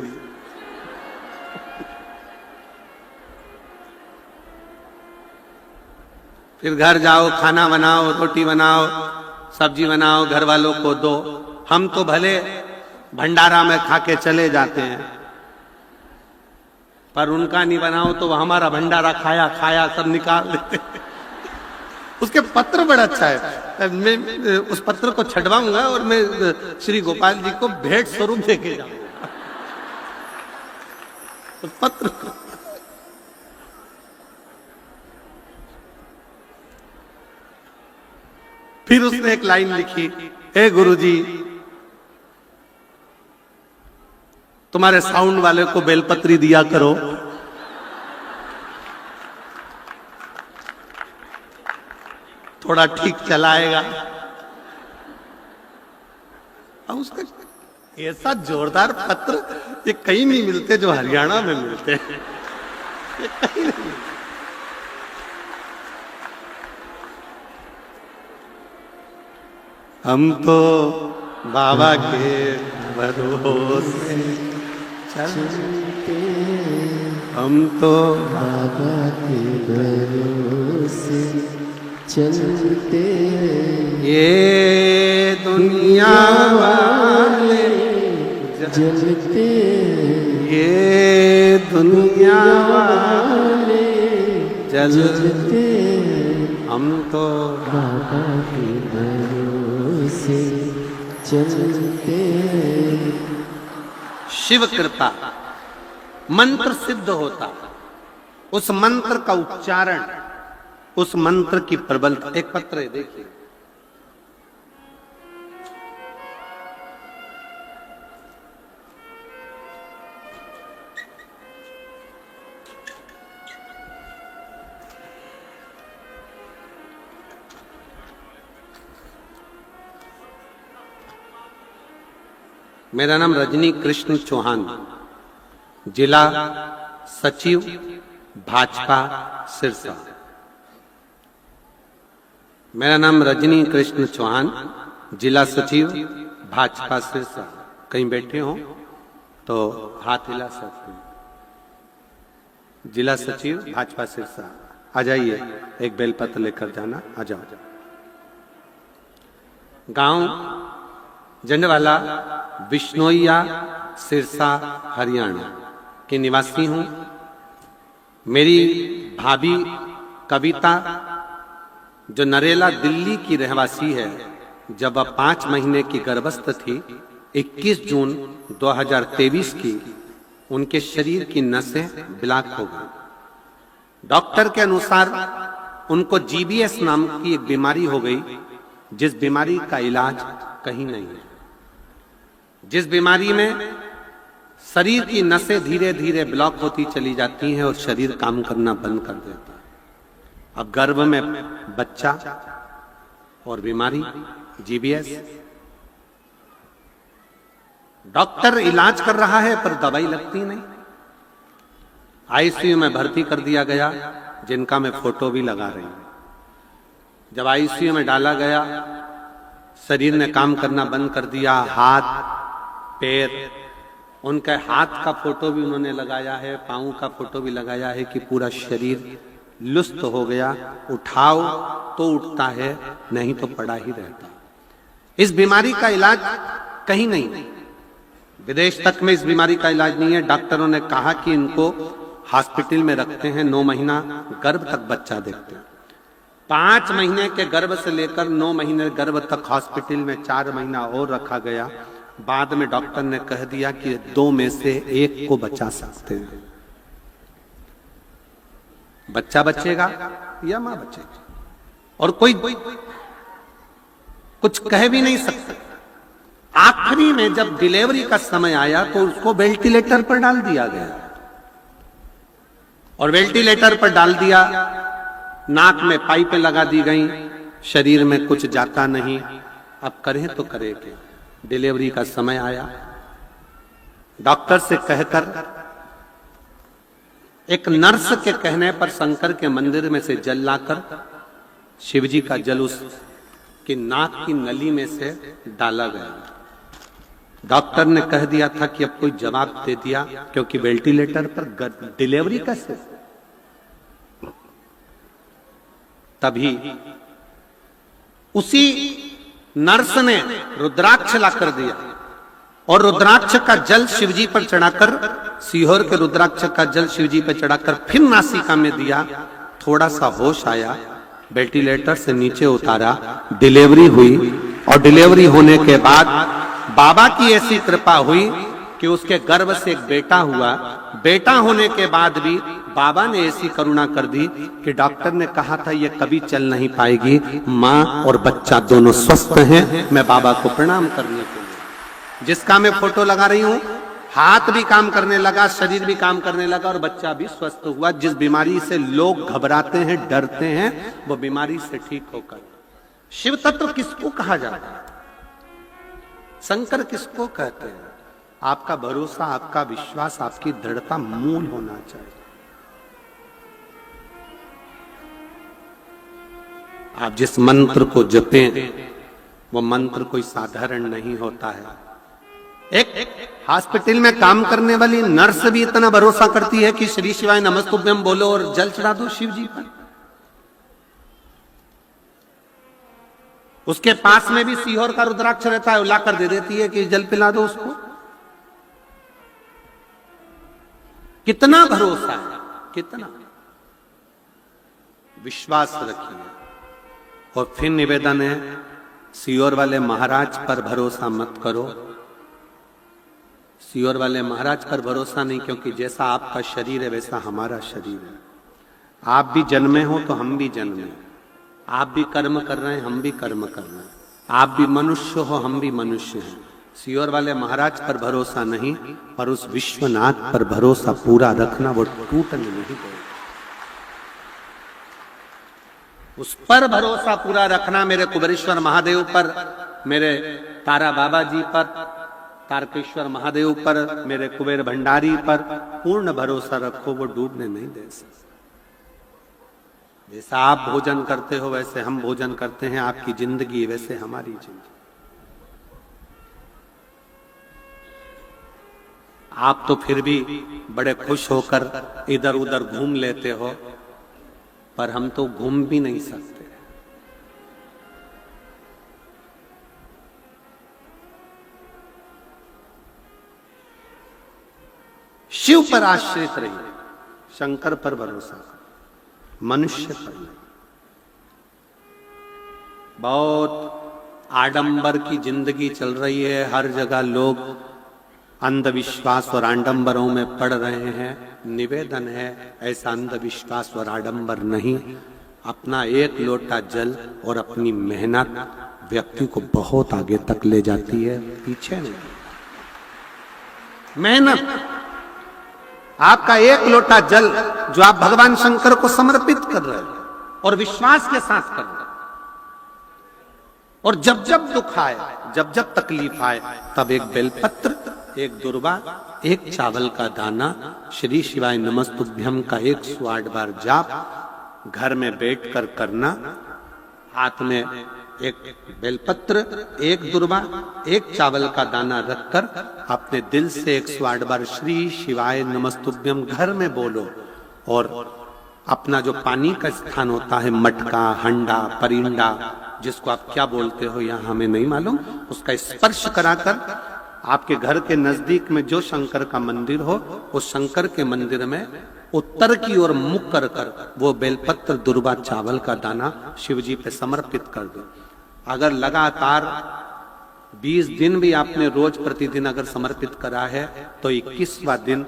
फिर घर जाओ, खाना बनाओ, रोटी बनाओ, सब्जी बनाओ, घर वालों को दो। हम तो भले भंडारा में खा के चले जाते हैं, पर उनका नहीं बनाओ तो हमारा भंडारा खाया खाया सब निकाल देते। उसके पत्र बड़ा अच्छा है, मैं उस पत्र को छटवाऊंगा और मैं श्री गोपाल जी को भेंट स्वरूप देके जाऊंगा उस पत्र को। फिर उसने एक लाइन लिखी, हे गुरुजी, तुम्हारे साउंड वाले को बेलपत्री दिया करो। थोड़ा ठीक चलाएगा। अब उसका ऐसा जोरदार पत्र ये कहीं नहीं मिलते जो हरियाणा में मिलते हैं, ये कहीं नहीं। हम तो बाबा के भरोसे चलते, हम तो बाबा के भरोसे चलते, ये दुनिया वाले जलते, ये दुनिया वाले जलते, हम तो बाबा के भरोसे चलते। शिव कृपा मंत्र सिद्ध होता, उस मंत्र का उच्चारण, उस मंत्र की प्रबलता। एक पत्र है, देखिए, मेरा नाम रजनी कृष्ण चौहान, जिला सचिव भाजपा सिरसा। मेरा नाम रजनी कृष्ण चौहान, जिला सचिव भाजपा सिरसा। कहीं बैठे हो तो हाथ हिला सकते हैं। जिला सचिव भाजपा सिरसा, आ जाइए, एक बेलपत्र लेकर जाना, आ जाओ। गांव जंडवाला, बिश्नोइया, सिरसा, हरियाणा के निवासी हूं। मेरी भाभी कविता, जो नरेला दिल्ली की रहवासी है, जब वह 5 महीने की गर्भस्थ थी, 21 जून 2023 की उनके शरीर की नसें ब्लॉक हो गई। डॉक्टर के अनुसार उनको GBS नाम की एक बीमारी हो गई, जिस बीमारी का इलाज कहीं नहीं है, जिस बीमारी में शरीर की नसें धीरे धीरे ब्लॉक होती चली जाती हैं और शरीर काम करना बंद कर देता है। अब गर्भ में बच्चा और बीमारी GBS। डॉक्टर इलाज कर रहा है पर दवाई लगती नहीं। ICU में भर्ती कर दिया गया, जिनका मैं फोटो भी लगा रही हूं। जब ICU में डाला गया, शरीर ने काम करना बंद कर दिया। हाथ पैर, उनके हाथ का फोटो भी उन्होंने लगाया है, पांव का फोटो भी लगाया है कि पूरा शरीर लुस्त हो गया। उठाओ तो उठता है, नहीं तो पड़ा ही रहता। इस बीमारी का इलाज कहीं नहीं, विदेश तक में इस बीमारी का इलाज नहीं है। डॉक्टरों ने कहा कि इनको हॉस्पिटल में रखते हैं, 9 महीना गर्भ तक बच्चा देखते हैं। 5 महीने के गर्भ से लेकर 9 महीने गर्भ तक हॉस्पिटल में 4 महीना और रखा गया। बाद में डॉक्टर ने कह दिया कि 2 में से 1 को बचा सकते हैं। बच्चा बचेगा या मां बचेगी, और कोई कुछ कह भी नहीं सकता। आखिरी में जब डिलीवरी का समय आया तो उसको वेंटिलेटर पर डाल दिया गया, और वेंटिलेटर पर डाल दिया, नाक में पाइपें लगा दी गई, शरीर में कुछ जाता नहीं। अब करें तो करें क्या? डिलीवरी का समय आया, डॉक्टर से कहकर, एक नर्स के कहने पर शंकर के मंदिर में से जल लाकर शिवजी का जल उस की नाक की नली में से डाला गया। डॉक्टर ने कह दिया था कि अब कोई जवाब दे दिया, क्योंकि वेंटिलेटर पर डिलीवरी कैसे। तभी उसी नर्स ने रुद्राक्ष ला कर दिया और रुद्राक्ष का जल शिवजी पर चढ़ाकर, सीहोर के रुद्राक्ष का जल शिवजी पर चढ़ाकर फिर नासिका में दिया। थोड़ा सा होश आया, वेंटिलेटर से नीचे उतारा, डिलीवरी हुई। और डिलीवरी होने के बाद बाबा की ऐसी कृपा हुई कि उसके गर्भ से एक बेटा हुआ। बेटा होने के बाद भी बाबा ने ऐसी करुणा कर दी कि डॉक्टर ने कहा था ये कभी चल नहीं पाएगी। माँ और बच्चा दोनों स्वस्थ हैं। मैं बाबा को प्रणाम करने के लिए, जिसका मैं फोटो लगा रही हूँ, हाथ भी काम करने लगा, शरीर भी काम करने लगा और बच्चा भी स्वस्थ हुआ। जिस बीमारी से लोग घबराते हैं, डरते हैं, वो बीमारी से ठीक होकर। शिव तत्व किसको कहा जाता है? शंकर किसको कहते हैं? आपका भरोसा, आपका विश्वास, आपकी दृढ़ता मूल होना चाहिए। आप जिस मंत्र को जपें वो मंत्र कोई साधारण नहीं होता है। एक हॉस्पिटल में काम करने वाली नर्स भी इतना भरोसा करती है कि श्री शिवाय नमस्तुभ्यम बोलो और जल चढ़ा दो शिव जी पर। उसके पास में भी सीहोर का रुद्राक्ष रहता है, ला कर दे देती है कि जल पिला दो उसको। कितना भरोसा है, कितना विश्वास रखिए। और फिर निवेदन है, सीहोर वाले महाराज पर भरोसा मत करो। सीहोर वाले महाराज पर भरोसा नहीं, क्योंकि जैसा आपका शरीर है वैसा हमारा शरीर है। आप भी जन्मे हो तो हम भी जन्मे, आप भी कर्म कर रहे हैं, हम भी कर्म कर रहे हैं। आप भी मनुष्य हो, हम भी मनुष्य हैं। सीहोर वाले महाराज पर भरोसा नहीं, पर उस विश्वनाथ पर भरोसा पूरा रखना, वो टूटने नहीं देगा। उस पर भरोसा पूरा रखना, मेरे कुबेरेश्वर महादेव पर, मेरे तारा बाबा जी पर, तारकेश्वर महादेव पर, मेरे कुबेर भंडारी पर पूर्ण भरोसा रखो, वो डूबने नहीं दे सकते। जैसा आप भोजन करते हो वैसे हम भोजन करते हैं, आपकी जिंदगी वैसे हमारी जिंदगी। आप तो फिर भी बड़े खुश होकर इधर उधर घूम लेते हो, पर हम तो घूम भी नहीं सकते। शिव पर आश्रित रहिए, शंकर पर भरोसा करो, मनुष्य पर नहीं। बहुत आडंबर की जिंदगी चल रही है, हर जगह लोग अंधविश्वास और आडंबरों में पड़ रहे हैं। निवेदन है, ऐसा अंधविश्वास और आडंबर नहीं। अपना एक लोटा जल और अपनी मेहनत व्यक्ति को बहुत आगे तक ले जाती है, पीछे नहीं। मेहनत, आपका एक लोटा जल जो आप भगवान शंकर को समर्पित कर रहे हैं और विश्वास के साथ कर रहे हैं, और जब जब दुख आए, जब जब तकलीफ आए, तब एक बेलपत्र, एक दुर्वा, एक चावल का दाना, श्री शिवाय नमस्तुभ्यम का 108 बार जाप घर में बैठकर करना। हाथ में एक बेलपत्र, एक दुर्वा, एक चावल का दाना रखकर अपने दिल से 108 बार श्री शिवाय नमस्तुभ्यम घर में बोलो। और अपना जो पानी का स्थान होता है, मटका, हंडा, परिंडा, जिसको आप क्या बोलते हो यहाँ हमें नहीं मालूम, उसका स्पर्श कराकर आपके घर के नजदीक में जो शंकर का मंदिर हो, उस शंकर के मंदिर में उत्तर की ओर मुख कर कर वो बेलपत्र, दुर्वा, चावल का दाना शिवजी पे समर्पित कर दो। अगर लगातार 20 दिन भी आपने रोज प्रतिदिन अगर समर्पित करा है, तो 21वां दिन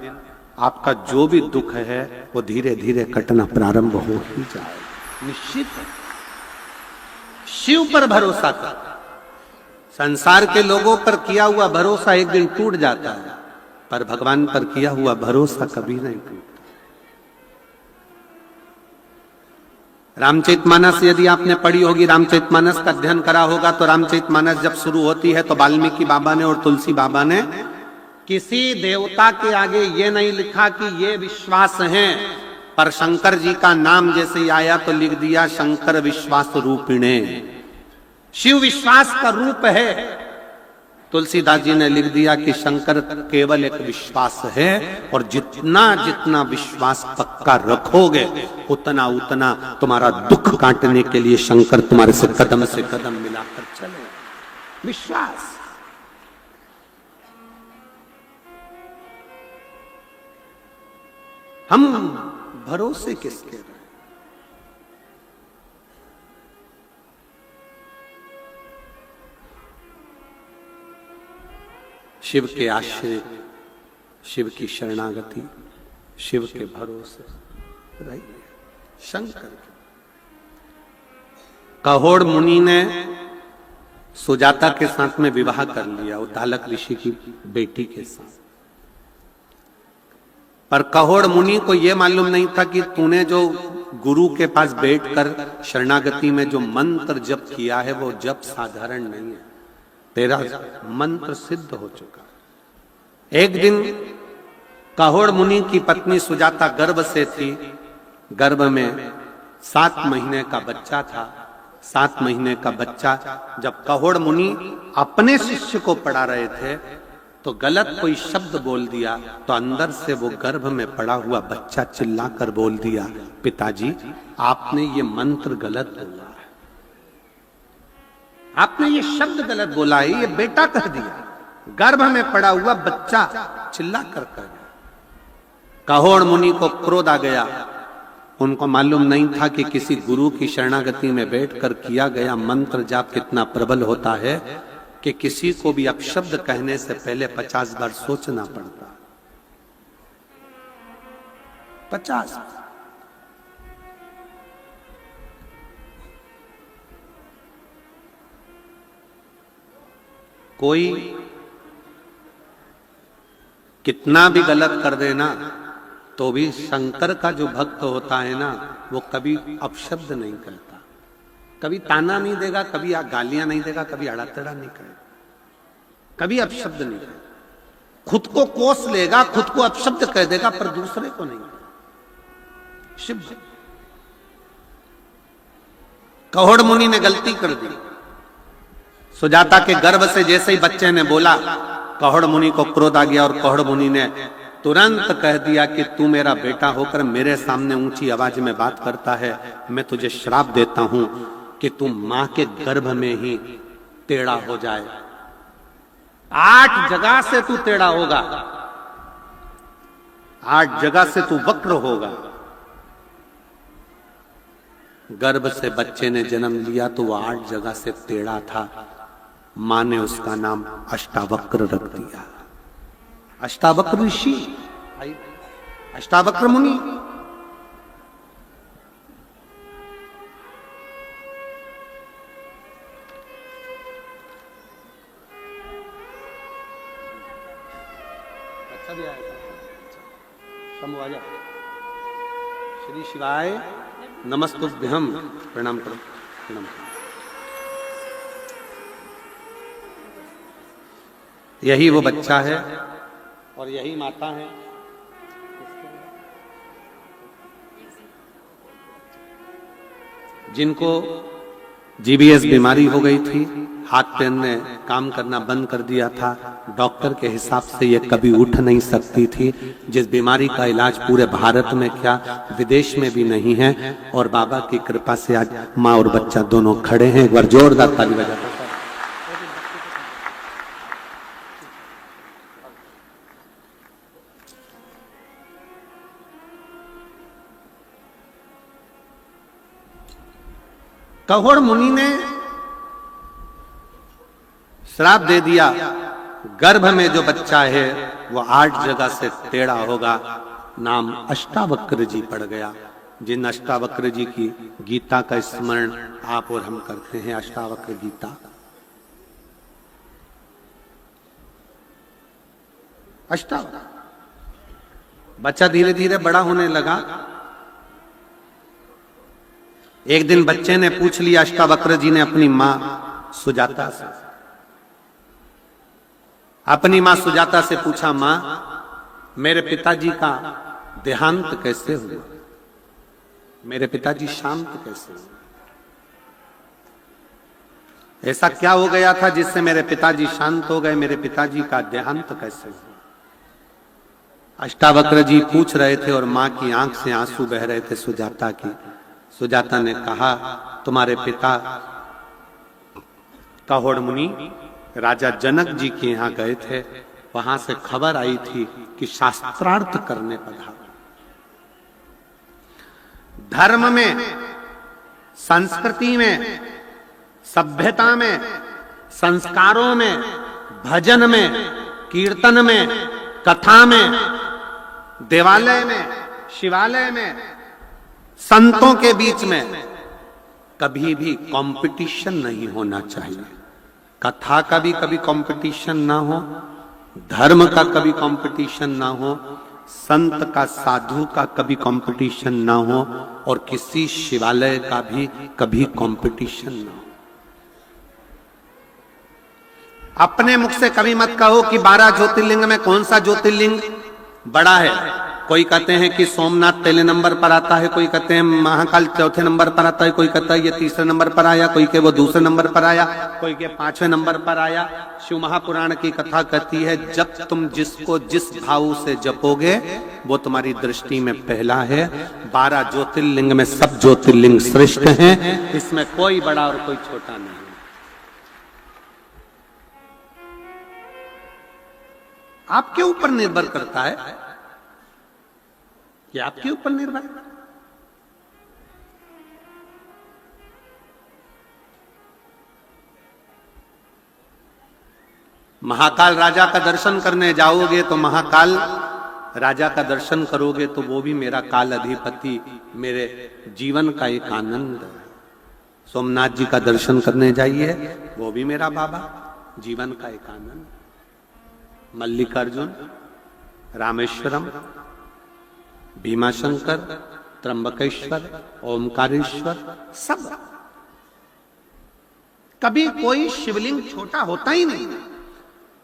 आपका जो भी दुख है वो धीरे धीरे कटना प्रारंभ हो ही जाए। निश्चित शिव पर भरोसा कर। संसार के लोगों पर किया हुआ भरोसा एक दिन टूट जाता है, पर भगवान पर किया हुआ भरोसा कभी नहीं टूटता। रामचरितमानस यदि आपने पढ़ी होगी, रामचरितमानस का अध्ययन करा होगा, तो रामचरितमानस जब शुरू होती है तो वाल्मीकि बाबा ने और तुलसी बाबा ने किसी देवता के आगे ये नहीं लिखा कि ये विश्वास है, पर शंकर जी का नाम जैसे ही आया तो लिख दिया शंकर विश्वास रूपिणे। शिव विश्वास का रूप है। तुलसीदास जी ने लिख दिया कि शंकर केवल एक विश्वास है, और जितना जितना विश्वास पक्का रखोगे उतना उतना तुम्हारा दुख काटने के लिए शंकर तुम्हारे से कदम मिलाकर चले। विश्वास। हम भरोसे किसके रहे? शिव के आश्रय, शिव की शरणागति, शिव के भरोसे रहिए। शंकर कहोड़ मुनि ने सुजाता के साथ में विवाह कर लिया, उद्दालक ऋषि की बेटी के साथ। पर कहोड़ मुनि को यह मालूम नहीं था कि तूने जो गुरु के पास बैठकर शरणागति में जो मंत्र जप किया है वो जप साधारण नहीं है, तेरा मंत्र सिद्ध हो चुका। एक दिन कहोड़ मुनि की पत्नी सुजाता गर्भ से थी, गर्भ में 7 महीने का बच्चा था। 7 महीने का बच्चा जब कहोड़ मुनि अपने शिष्य को पढ़ा रहे थे तो गलत कोई शब्द बोल दिया, तो अंदर से वो गर्भ में पड़ा हुआ बच्चा चिल्लाकर बोल दिया, पिताजी आपने ये मंत्र गलत बोला है, आपने ये शब्द गलत बोला है, ये बेटा कह दिया। गर्भ में पड़ा हुआ बच्चा चिल्ला कर कह गया। कहोड़ मुनि को क्रोध आ गया। उनको मालूम नहीं था कि किसी गुरु की शरणागति में बैठकर किया गया मंत्र जाप कितना प्रबल होता है, कि किसी को भी अपशब्द कहने से पहले 50 बार सोचना पड़ता। 50। कोई कितना भी गलत कर देना तो भी शंकर का जो भक्त होता है ना, वो कभी अपशब्द नहीं कहता, कभी ताना नहीं देगा, कभी गालियां नहीं देगा, कभी अड़ातड़ा नहीं करेगा, कभी अपशब्द नहीं करेगा। खुद को कोस लेगा, खुद को अपशब्द कह देगा, पर दूसरे को नहीं। शिव कहोड़ मुनि ने गलती कर दी। सुजाता के गर्भ से जैसे ही बच्चे ने बोला, कहोड़ मुनि को क्रोध आ गया और कहोड़ मुनि ने तुरंत कह दिया कि तू मेरा बेटा होकर मेरे सामने ऊंची आवाज में बात करता है, मैं तुझे श्राप देता हूं कि तू मां के गर्भ में ही टेढ़ा हो जाए। 8 जगह से तू टेढ़ा होगा, 8 जगह से तू वक्र होगा। गर्भ से बच्चे ने जन्म लिया तो वह 8 जगह से टेढ़ा था। मां ने उसका नाम अष्टावक्र रख दिया। अष्टावक्र ऋषि, अष्टावक्र मुनि। अच्छा भी आया था। श्री शिवाय नमस्तुभ्यम। प्रणाम करो, प्रणाम करो। यही वो बच्चा है और यही माता है। जिनको जीबीएस बीमारी हो गई थी, हाथ पैर ने काम करना बंद कर दिया था, डॉक्टर के हिसाब से ये कभी उठ नहीं सकती थी। जिस बीमारी का इलाज पूरे भारत में क्या विदेश में भी नहीं है, और बाबा की कृपा से आज माँ और बच्चा दोनों खड़े हैं। एक बार जोरदार ताली बजाते। कहोड़ मुनि ने श्राप दे दिया, गर्भ में जो बच्चा है वो 8 जगह से टेढ़ा होगा। नाम अष्टावक्र जी पड़ गया। जिन अष्टावक्र जी की गीता का स्मरण आप और हम करते हैं, अष्टावक्र गीता। अष्टावक्र बच्चा धीरे धीरे बड़ा होने लगा। एक दिन बच्चे ने पूछ लिया, अष्टावक्र जी ने अपनी मां सुजाता से, अपनी मां सुजाता से पूछा, मां मेरे पिताजी का देहांत कैसे हुआ, मेरे पिताजी शांत कैसे हुए। ऐसा क्या हो गया था जिससे मेरे पिताजी शांत हो गए? मेरे पिताजी का देहांत कैसे हुआ? अष्टावक्र जी पूछ रहे थे और मां की आंख से आंसू बह रहे थे सुजाता की। सुजाता ने कहा, तुम्हारे पिता काहोड़ मुनि राजा जनक जी के यहां गए थे, वहां से खबर आई थी कि शास्त्रार्थ करने पधारो। धर्म में, संस्कृति में, सभ्यता में, संस्कारों में, भजन में, कीर्तन में, कथा में, देवालय में, शिवालय में, संतों के बीच में कभी भी कंपटीशन नहीं होना चाहिए। कथा का भी कभी कंपटीशन ना हो, धर्म का कभी कंपटीशन ना हो, संत का, साधु का कभी कंपटीशन ना हो, और किसी शिवालय का भी कभी कंपटीशन ना हो। अपने मुख से कभी मत कहो कि 12 ज्योतिर्लिंग में कौन सा ज्योतिर्लिंग बड़ा है। कोई कहते हैं कि सोमनाथ पहले नंबर पर आता है, कोई कहते हैं महाकाल चौथे नंबर पर आता है, कोई कहता है ये तीसरे नंबर पर आया, कोई के वो दूसरे नंबर पर आया, कोई के 5वें नंबर पर आया। शिव महापुराण की कथा कहती है, जब तुम जिसको जिस भाव से जपोगे वो तुम्हारी दृष्टि में पहला है। 12 ज्योतिर्लिंग में सब ज्योतिर्लिंग श्रेष्ठ हैं, इसमें कोई बड़ा और कोई छोटा नहीं। आपके ऊपर निर्भर करता है, ये आपके ऊपर निर्भर है। महाकाल राजा का दर्शन करने जाओगे तो महाकाल राजा का दर्शन करोगे तो वो भी मेरा काल अधिपति, मेरे जीवन का एक आनंद है। सोमनाथ जी का दर्शन करने जाइए, वो भी मेरा बाबा, जीवन का एक आनंद। मल्लिकार्जुन, रामेश्वरम, भीमाशंकर, त्र्यंबकेश्वर, ओमकारेश्वर, सब। कभी कोई शिवलिंग छोटा होता ही नहीं।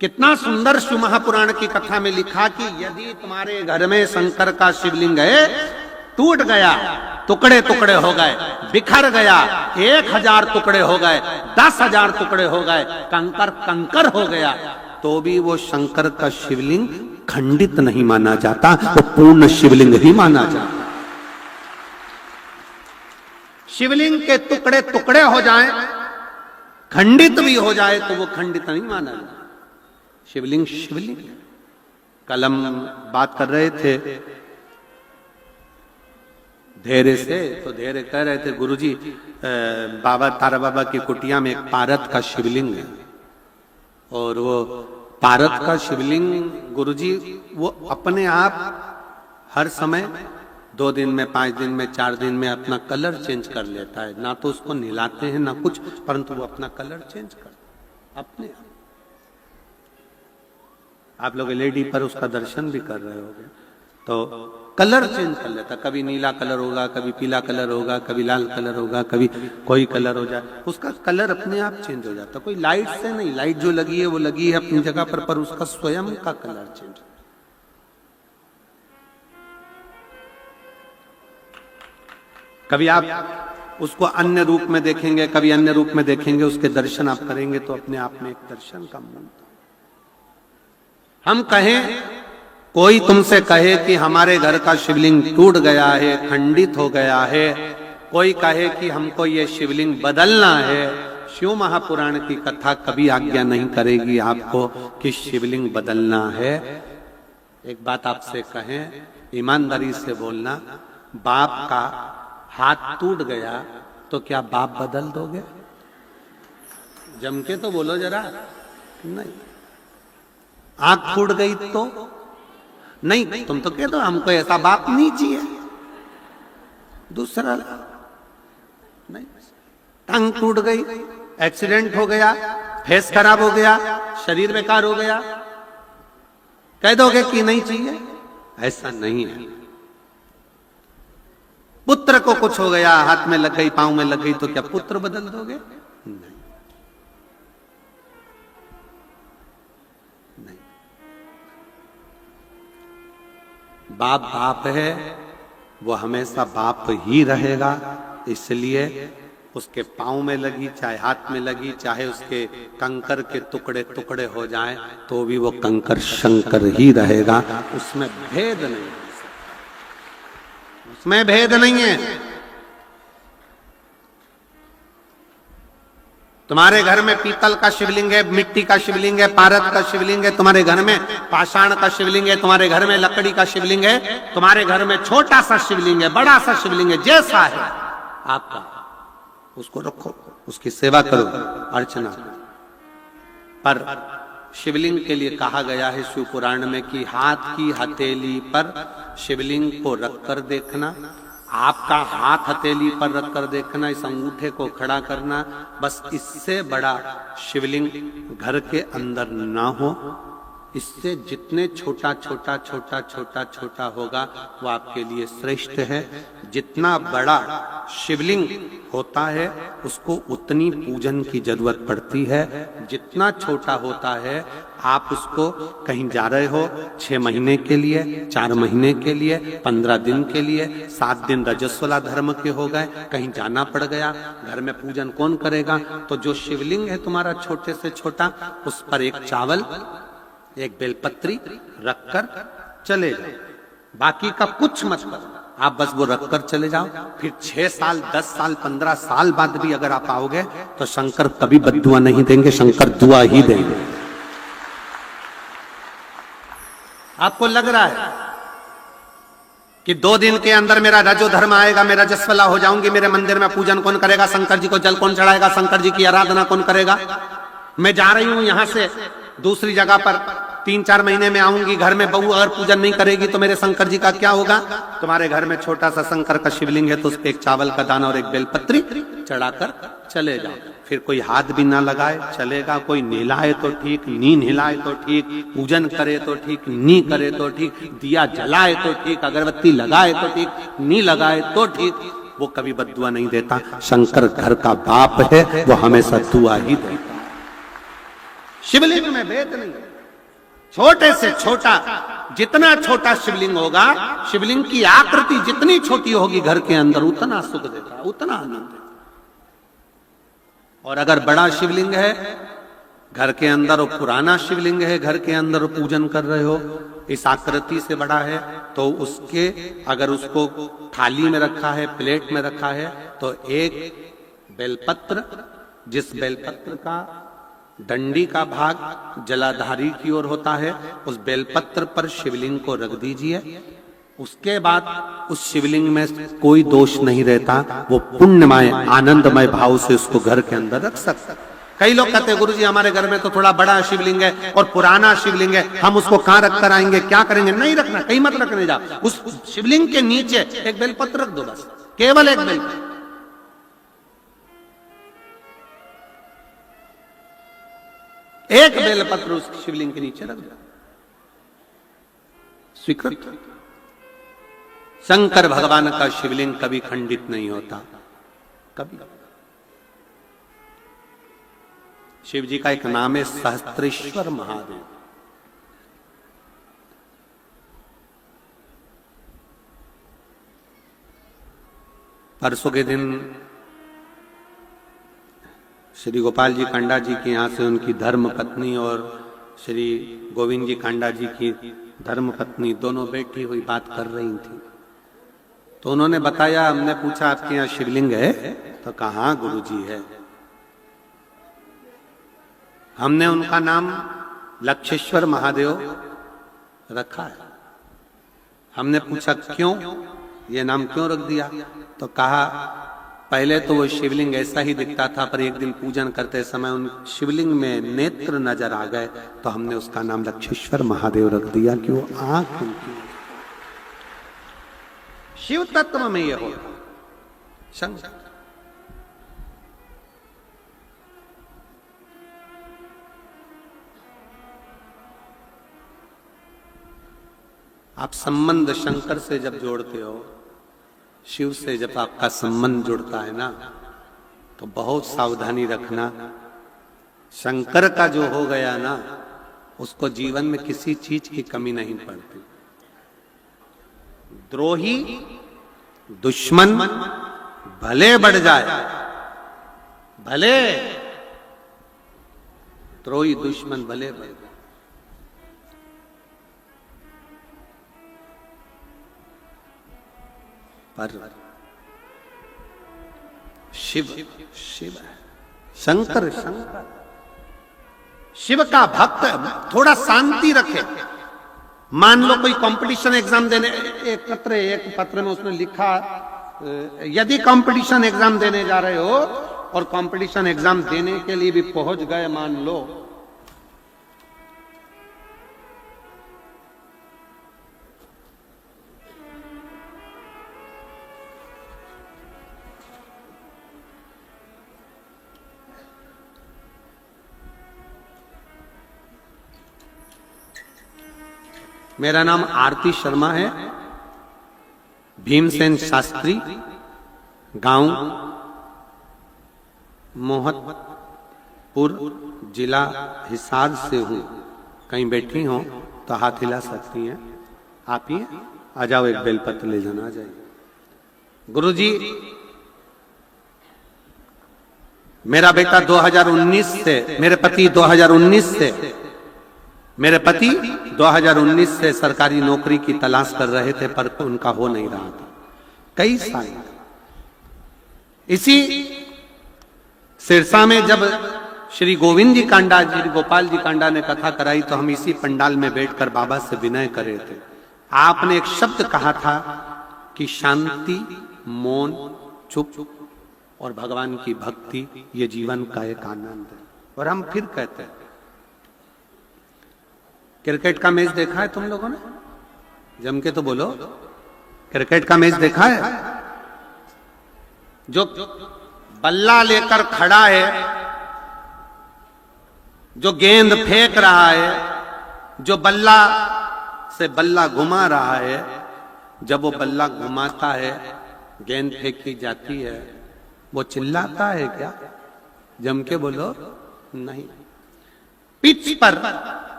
कितना सुंदर शिव महापुराण की कथा में लिखा कि यदि तुम्हारे घर में शंकर का शिवलिंग है, टूट गया, टुकड़े टुकड़े हो गए, बिखर गया, 1000 टुकड़े हो गए, 10,000 टुकड़े हो गए, कंकर कंकर हो गया, तो भी वो शंकर का शिवलिंग खंडित नहीं माना जाता, वो पूर्ण शिवलिंग ही माना जाता। शिवलिंग के टुकड़े टुकड़े हो जाएं, खंडित भी हो जाए तो वो खंडित नहीं माना जाता। शिवलिंग शिवलिंग। कल हम बात कर रहे थे धैर्य से, तो धैर्य कह रहे थे गुरुजी बाबा तारा बाबा की कुटिया में एक पारत का शिवलिंग है, और वो पारत का शिवलिंग गुरुजी वो अपने आप हर समय 2 दिन में, 5 दिन में, 4 दिन में अपना कलर चेंज कर लेता है। ना तो उसको नहलाते हैं ना कुछ, परंतु वो अपना कलर चेंज करता अपने आप लोग एलईडी पर उसका दर्शन भी कर रहे होंगे, तो कलर चेंज कर लेता। कभी नीला कलर होगा, कभी पीला कलर होगा, कभी लाल कलर होगा, कभी कोई कलर हो जाए, उसका कलर अपने आप चेंज हो जाता। कोई लाइट से नहीं, लाइट जो लगी है वो लगी है अपनी जगह पर उसका स्वयं का कलर चेंज। कभी आप उसको अन्य रूप में देखेंगे, कभी अन्य रूप में देखेंगे, उसके दर्शन आप करेंगे तो अपने आप में एक दर्शन का मन। हम कहें, कोई तुमसे कहे कि हमारे घर का शिवलिंग टूट गया है, खंडित हो गया है, कोई कहे कि हमको ये शिवलिंग बदलना है, शिव महापुराण की कथा कभी आज्ञा नहीं करेगी आपको कि शिवलिंग बदलना है। एक बात आपसे कहें, ईमानदारी से बोलना, बाप का हाथ टूट गया तो क्या बाप बदल दोगे? जम के तो बोलो जरा। नहीं। आंख फूट गई तो नहीं, तुम तो कह दो हमको ऐसा बाप नहीं चाहिए, दूसरा नहीं। टंग टूट गई, एक्सीडेंट हो गया, फेस खराब हो गया, शरीर बेकार हो गया, कह दोगे कि नहीं चाहिए? ऐसा नहीं है। पुत्र को कुछ हो गया, हाथ में लग गई, पांव में लग गई, तो क्या पुत्र बदल दोगे? नहीं, नहीं। बाप बाप है, वो हमेशा बाप ही रहेगा। इसलिए उसके पाँव में लगी, चाहे हाथ में लगी, चाहे उसके कंकर के टुकड़े टुकड़े हो जाएं, तो भी वो कंकर शंकर ही रहेगा। उसमें भेद नहीं, उसमें भेद नहीं है। तुम्हारे घर में पीतल का शिवलिंग है, मिट्टी का शिवलिंग है, पारद का शिवलिंग है, तुम्हारे घर में पाषाण का शिवलिंग है, तुम्हारे घर में लकड़ी का शिवलिंग है, तुम्हारे घर में छोटा सा शिवलिंग है, बड़ा सा शिवलिंग है, जैसा है आपका, उसको रखो, उसकी सेवा करो, अर्चना करो। पर शिवलिंग के लिए कहा गया है शिव पुराण में कि हाथ की हथेली पर शिवलिंग को रखकर देखना, आपका हाथ हथेली पर रखकर देखना, इस अंगूठे को खड़ा करना, बस इससे बड़ा शिवलिंग घर के अंदर ना हो। इससे जितने छोटा छोटा छोटा छोटा छोटा होगा वो आपके लिए श्रेष्ठ है। जितना बड़ा शिवलिंग होता है उसको उतनी पूजन की जरूरत पड़ती है। जितना छोटा होता है, आप उसको कहीं जा रहे हो 6 महीने के लिए, 4 महीने के लिए, 15 दिन के लिए, 7 दिन रजस्वला धर्म के हो गए, कहीं जाना पड़ गया, घर में पूजन कौन करेगा? तो जो शिवलिंग है तुम्हारा छोटे से छोटा, उस पर एक चावल, एक बेलपत्री रखकर चले जाओ, बाकी का कुछ मत करो, आप बस वो रखकर चले जाओ। फिर 6 साल, 10 साल, 15 साल बाद भी अगर आप आओगे तो शंकर कभी बद्दुआ नहीं देंगे, शंकर दुआ ही देंगे। आपको लग रहा है कि 2 दिन के अंदर मेरा रजो धर्म आएगा, मैं रजस्वला हो जाऊंगी, मेरे मंदिर में पूजन कौन करेगा? शंकर जी को जल कौन चढ़ाएगा? शंकर जी की आराधना कौन करेगा? मैं जा रही हूं यहां से दूसरी जगह पर, 3-4 महीने में आऊंगी, घर में बहू अगर पूजन नहीं करेगी तो मेरे शंकर जी का क्या होगा? तुम्हारे घर में छोटा सा शंकर का शिवलिंग है तो उस पर एक चावल का दाना और एक बेलपत्री चढ़ाकर चले जाओ। फिर कोई हाथ भी ना लगाए चलेगा, कोई नहलाए तो ठीक, नी नहलाए तो ठीक, पूजन करे तो ठीक, नी करे तो ठीक, दिया जलाए तो ठीक, अगरबत्ती लगाए तो ठीक, नी लगाए तो ठीक, वो कभी बद्दुआ नहीं देता। शंकर घर का बाप है, वो हमेशा दुआ ही देता। शिवलिंग में भेद नहीं, छोटे से छोटा, जितना छोटा शिवलिंग होगा, शिवलिंग की आकृति जितनी छोटी होगी घर के अंदर, उतना सुख देता, उतना आनंद देता। और अगर बड़ा शिवलिंग है घर के अंदर, और पुराना शिवलिंग है घर के अंदर, पूजन कर रहे हो, इस आकृति से बड़ा है, तो उसके अगर उसको थाली में रखा है, प्लेट में रखा है, तो एक बेलपत्र, जिस बेलपत्र का डंडी का भाग जलाधारी की ओर होता है, उस बेलपत्र पर शिवलिंग को रख दीजिए। उसके बाद उस शिवलिंग में कोई दोष नहीं रहता, वो पुण्यमय आनंदमय भाव से उसको घर के अंदर रख सकता। कई लोग कहते हैं गुरुजी हमारे घर में तो थोड़ा बड़ा शिवलिंग है और पुराना शिवलिंग है, हम उसको कहां रख कर आएंगे, क्या करेंगे? नहीं रखना, कहीं मत रखने जा, उस शिवलिंग के नीचे एक बेलपत्र रख दो, बस केवल एक बेलपत्र। एक बेलपत्र उस शिवलिंग के नीचे रख दो, स्वीकृत। शंकर भगवान का शिवलिंग कभी खंडित नहीं होता, कभी। शिव जी का एक नाम है सहस्त्रेश्वर महादेव। परसों के दिन श्री गोपाल जी कांडा जी के यहाँ से उनकी धर्म पत्नी और श्री गोविंद जी कांडा जी की धर्म पत्नी दोनों बैठी हुई बात कर रही थी। तो उन्होंने बताया, हमने पूछा आपके यहाँ शिवलिंग है? तो कहा गुरुजी है। हमने उनका नाम लक्षेश्वर महादेव रखा है। हमने पूछा क्यों, ये नाम क्यों रख दिया? तो कहा पहले तो वो शिवलिंग ऐसा ही दिखता था, पर एक दिन पूजन करते समय उन शिवलिंग में नेत्र नजर आ गए, तो हमने उसका नाम लक्षेश्वर महादेव रख दिया कि वो आंख उनकी। शिव तत्व में यह होता शंकर। आप संबंध शंकर से जब जोड़ते हो, शिव से जब आपका संबंध जुड़ता है ना, तो बहुत सावधानी रखना। शंकर का जो हो गया ना, उसको जीवन में किसी चीज की कमी नहीं पड़ती। द्रोही दुश्मन भले बढ़ जाए, भले त्रोई दुश्मन भले भले, पर शिव शिव है, शंकर शंकर, शिव का भक्त थोड़ा शांति रखे। मान लो कोई कंपटीशन एग्जाम देने, एक पत्र में उसने लिखा, यदि कंपटीशन एग्जाम देने जा रहे हो और कंपटीशन एग्जाम देने के लिए भी पहुंच गए, मान लो, मेरा नाम आरती शर्मा है, भीमसेन शास्त्री, गांव मोहतपुर, जिला हिसार से हूं। कहीं बैठी हो तो हाथ हिला सकती हैं। आप ही आ जाओ, एक बेलपत्र ले जाना, आ जाइए। गुरुजी, मेरा बेटा 2019 से, मेरे पति 2019 से सरकारी नौकरी की तलाश कर रहे थे, पर उनका हो नहीं रहा था कई साल। इसी सिरसा में जब श्री गोविंद जी कांडा, श्री गोपाल जी कांडा ने कथा कराई, तो हम इसी पंडाल में बैठकर बाबा से विनय कर रहे थे। आपने एक शब्द कहा था कि शांति, मौन, चुप और भगवान की भक्ति, ये जीवन का एक आनंद है। और हम फिर कहते हैं, क्रिकेट का मैच देखा है तुम लोगों ने? जम के तो बोलो, क्रिकेट का मैच देखा है? जो बल्ला लेकर खड़ा है, जो गेंद फेंक रहा है, जो बल्ला से बल्ला घुमा रहा है, जब वो बल्ला घुमाता है, गेंद फेंकी जाती है, वो चिल्लाता है क्या? जम के बोलो, नहीं। पिच पर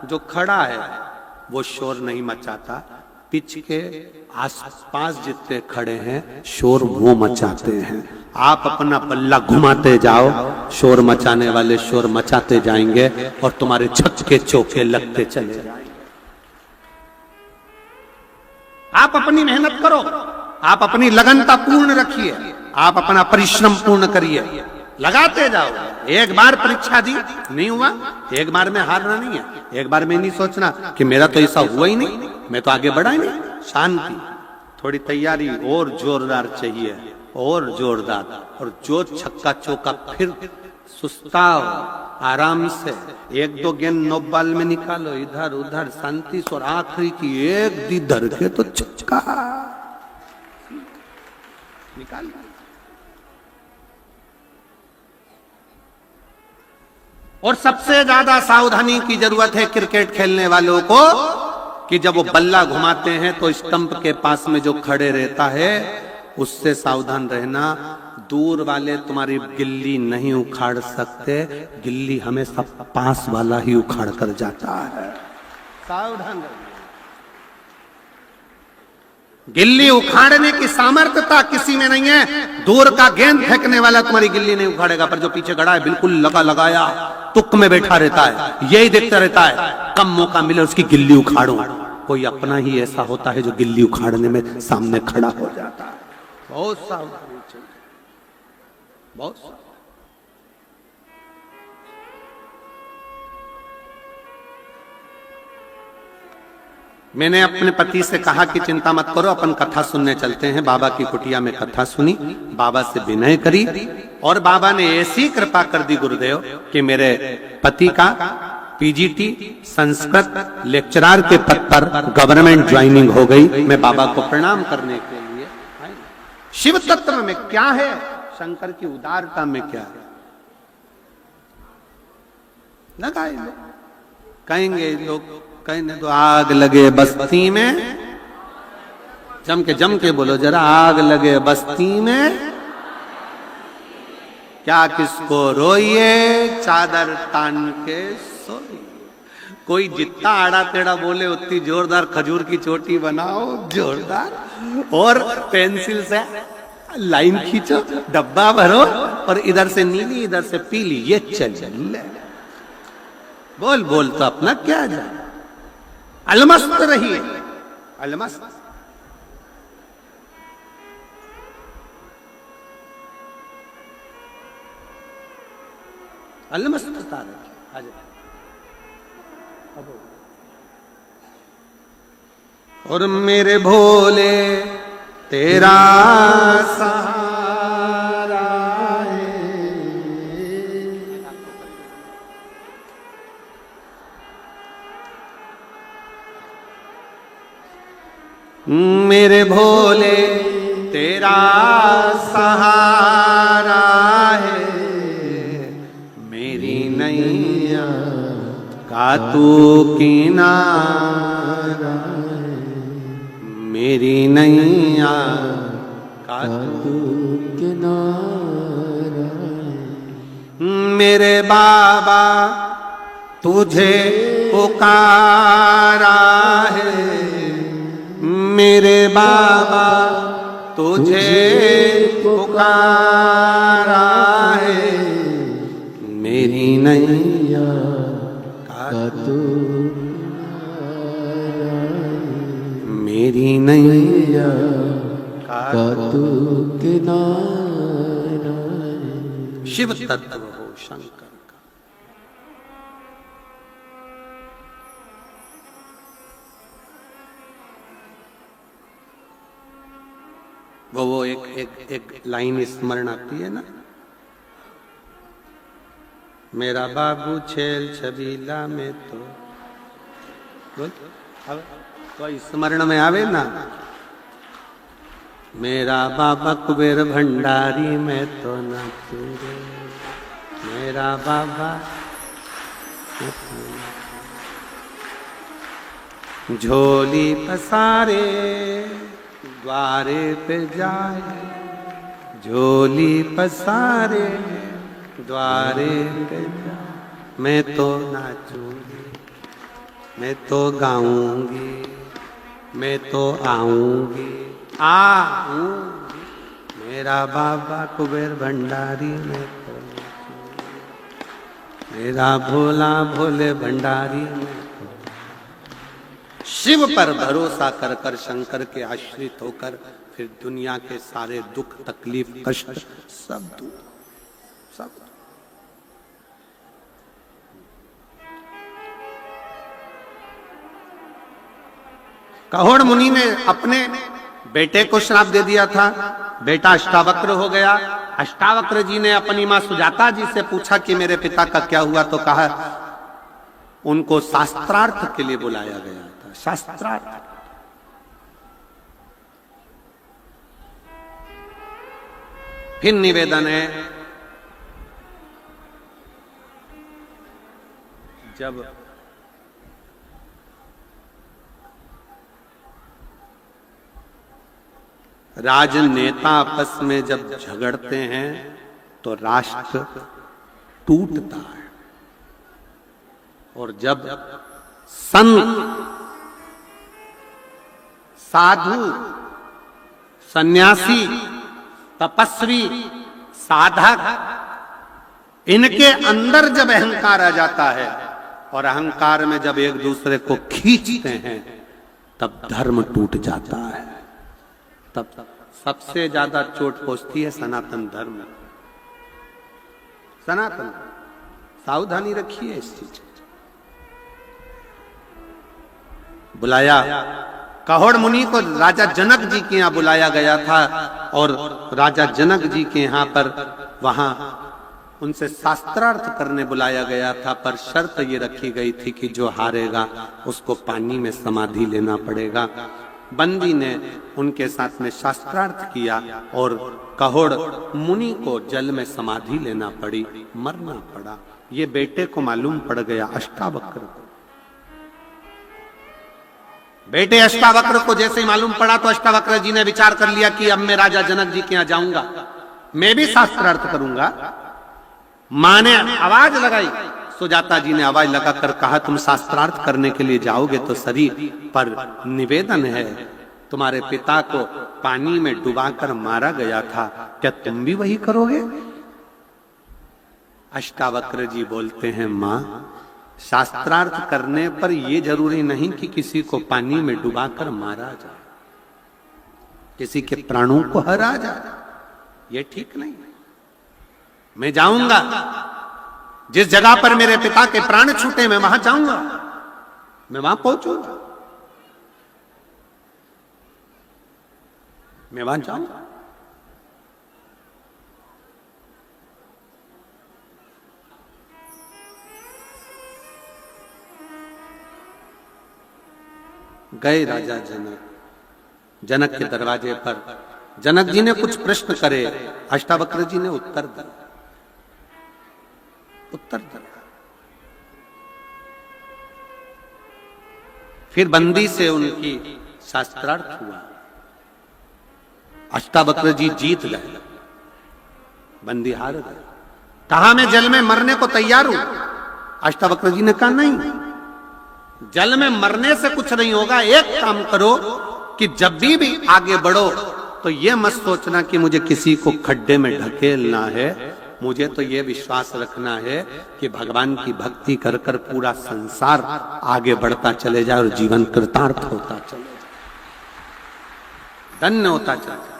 जो खड़ा है वो शोर नहीं मचाता, पिच के आसपास जितने खड़े हैं शोर वो मचाते हैं। आप अपना बल्ला घुमाते जाओ, शोर मचाने वाले शोर मचाते जाएंगे और तुम्हारे छक्के चौके लगते चले जाएंगे। आप अपनी मेहनत करो, आप अपनी लगनता पूर्ण रखिए, आप अपना परिश्रम पूर्ण करिए, लगाते जाओ। एक बार परीक्षा दी, नहीं हुआ, एक बार में हारना नहीं है। एक बार में नहीं सोचना कि मेरा तो ऐसा हुआ ही नहीं, मैं तो आगे बढ़ा ही नहीं। शांति, थोड़ी तैयारी और जोरदार चाहिए, और जोरदार, और जो छक्का चौका फिर सुस्ताओ, आराम से 1-2 गेंद नो बॉल में निकालो, इधर उधर शांति से, और आखिरी की एक दी धर के तो छक्का निकाल। और सबसे ज्यादा सावधानी की जरूरत है क्रिकेट खेलने वालों को, कि जब वो बल्ला घुमाते हैं तो स्टंप के पास में जो खड़े रहता है उससे सावधान रहना। दूर वाले तुम्हारी गिल्ली नहीं उखाड़ सकते, गिल्ली हमेशा पास वाला ही उखाड़ कर जाता है। सावधान रहना। गिल्ली उखाड़ने की सामर्थ्यता किसी में नहीं है। दूर का गेंद फेंकने वाला तुम्हारी गिल्ली नहीं उखाड़ेगा, पर जो पीछे खड़ा है बिल्कुल लगाया तुक में बैठा रहता है, यही देखता रहता है कब मौका मिले उसकी गिल्ली उखाड़ो। कोई अपना ही ऐसा होता है जो गिल्ली उखाड़ने में सामने खड़ा हो जाता है। बहुत सावधानी चाहिए, बहुत। मैंने अपने पति से कहा कि चिंता मत करो, अपन कथा सुनने चलते हैं। बाबा की कुटिया में कथा सुनी, बाबा से विनय करी, और बाबा ने ऐसी कृपा कर दी गुरुदेव कि मेरे पति का पीजीटी संस्कृत लेक्चरर के पद पर गवर्नमेंट ज्वाइनिंग हो गई। मैं बाबा को प्रणाम करने के लिए। शिव तत्व में क्या है, शंकर की उदारता में क्या है, लगाए लोग कहेंगे, लोग कहने तो आग लगे बस्ती में, जम के बोलो जरा, आग लगे बस्ती में, क्या किसको रोइए, चादर तान के सोइए। कोई जितना आड़ा टेढ़ा बोले उतनी जोरदार खजूर की चोटी बनाओ, जोरदार, और पेंसिल से लाइन खींचो, डब्बा भरो, और इधर से नीली इधर से पीली, ये चल ले। बोल बोल तो अपना क्या जाए, अलमस्त रहिए, अलमस्त। अलमस्तता रखिए। आ जाए। और मेरे भोले तेरा सहारा है, मेरे भोले तेरा सहारा है, मेरी नैया का तू किनारा, मेरी नैया का तू किनारा, मेरे बाबा तुझे पुकारा है, मेरे बाबा तुझे पुकारा है, मेरी नैया का तू, मेरी नैया का तू किनारा। शिव तत्व हो शंकर का। वो एक लाइन स्मरण आती है ना, मेरा बाबू छेल छबीला में तो, बोल तो स्मरण में आवे ना, मेरा बाबा कुबेर भंडारी में तो नाचू रे, मेरा बाबा झोली पसारे द्वारे पे जाए, झोली पसारे द्वारे पे जाए, मैं तो नाचूंगी, मैं तो गाऊंगी, मैं तो आऊंगी, आऊंगी, मेरा बाबा कुबेर भंडारी में तो, मेरा भोला भोले भंडारी में तो। शिव पर भरोसा कर कर शंकर के आश्रित होकर फिर दुनिया के सारे दुख तकलीफ कष्ट सब दूर, सब दूर। कहोड़ मुनि ने अपने बेटे को श्राप दे दिया था, बेटा अष्टावक्र हो गया। अष्टावक्र जी ने अपनी मां सुजाता जी से पूछा कि मेरे पिता का क्या हुआ, तो कहा उनको शास्त्रार्थ के लिए बुलाया गया था, शास्त्रार्थ। फिर निवेदन है, जब राजनेता आपस में जब झगड़ते हैं तो राष्ट्र टूटता है, और जब संत साधु सन्यासी तपस्वी साधक इनके अंदर जब अहंकार आ जाता है और अहंकार में जब एक दूसरे को खींचते हैं तब धर्म टूट जाता है। तब सबसे ज्यादा चोट पहुंचती है सनातन धर्म। सनातन, सावधानी रखिए इस चीज। बुलाया कहोड़ मुनि को राजा जनक जी के यहाँ बुलाया गया था, और राजा जनक जी के यहाँ पर वहां उनसे शास्त्रार्थ करने बुलाया गया था, पर शर्त ये रखी गई थी कि जो हारेगा उसको पानी में समाधि लेना पड़ेगा। बंदी ने उनके साथ में शास्त्रार्थ किया और कहोड़ मुनि को जल में समाधि लेना पड़ी, मरना पड़ा। ये बेटे को मालूम पड़ गया, अष्टावक्र को। बेटे अष्टावक्र को जैसे ही मालूम पड़ा तो अष्टावक्र जी ने विचार कर लिया कि अब मैं राजा जनक जी के यहाँ जाऊंगा, मैं भी शास्त्रार्थ करूंगा। मां ने आवाज लगाई, सुजाता जी ने आवाज लगाकर कहा, तुम शास्त्रार्थ करने के लिए जाओगे तो सही, पर निवेदन है तुम्हारे पिता को पानी में डुबाकर मारा गया था, क्या तुम भी वही करोगे? अष्टावक्र जी बोलते हैं, मां, शास्त्रार्थ करने पर यह जरूरी नहीं कि किसी को पानी में डुबाकर मारा जाए, किसी के प्राणों को हरा जाए, यह ठीक नहीं। मैं जाऊंगा जिस जगह पर मेरे पिता के प्राण छूटे, मैं वहां जाऊंगा, मैं वहां पहुंचूंगा, मैं वहां जाऊंगा। गए राजा जनक, जनक के दरवाजे पर जनक जी ने कुछ प्रश्न करे, अष्टावक्र जी ने उत्तर दिया, उत्तर दिया। फिर बंदी से उनकी शास्त्रार्थ हुआ, अष्टावक्र जी जीत गए, बंदी हार गए। कहा मैं जल में मरने को तैयार हूं। अष्टावक्र जी ने कहा नहीं, जल में मरने से कुछ नहीं होगा, एक काम करो कि जब भी आगे बढ़ो तो यह मत सोचना कि मुझे किसी को खड्डे में ढकेलना है, मुझे तो यह विश्वास रखना है कि भगवान की भक्ति कर कर पूरा संसार आगे बढ़ता चले जाए और जीवन कृतार्थ होता चले जाए, धन्य होता चले जाए।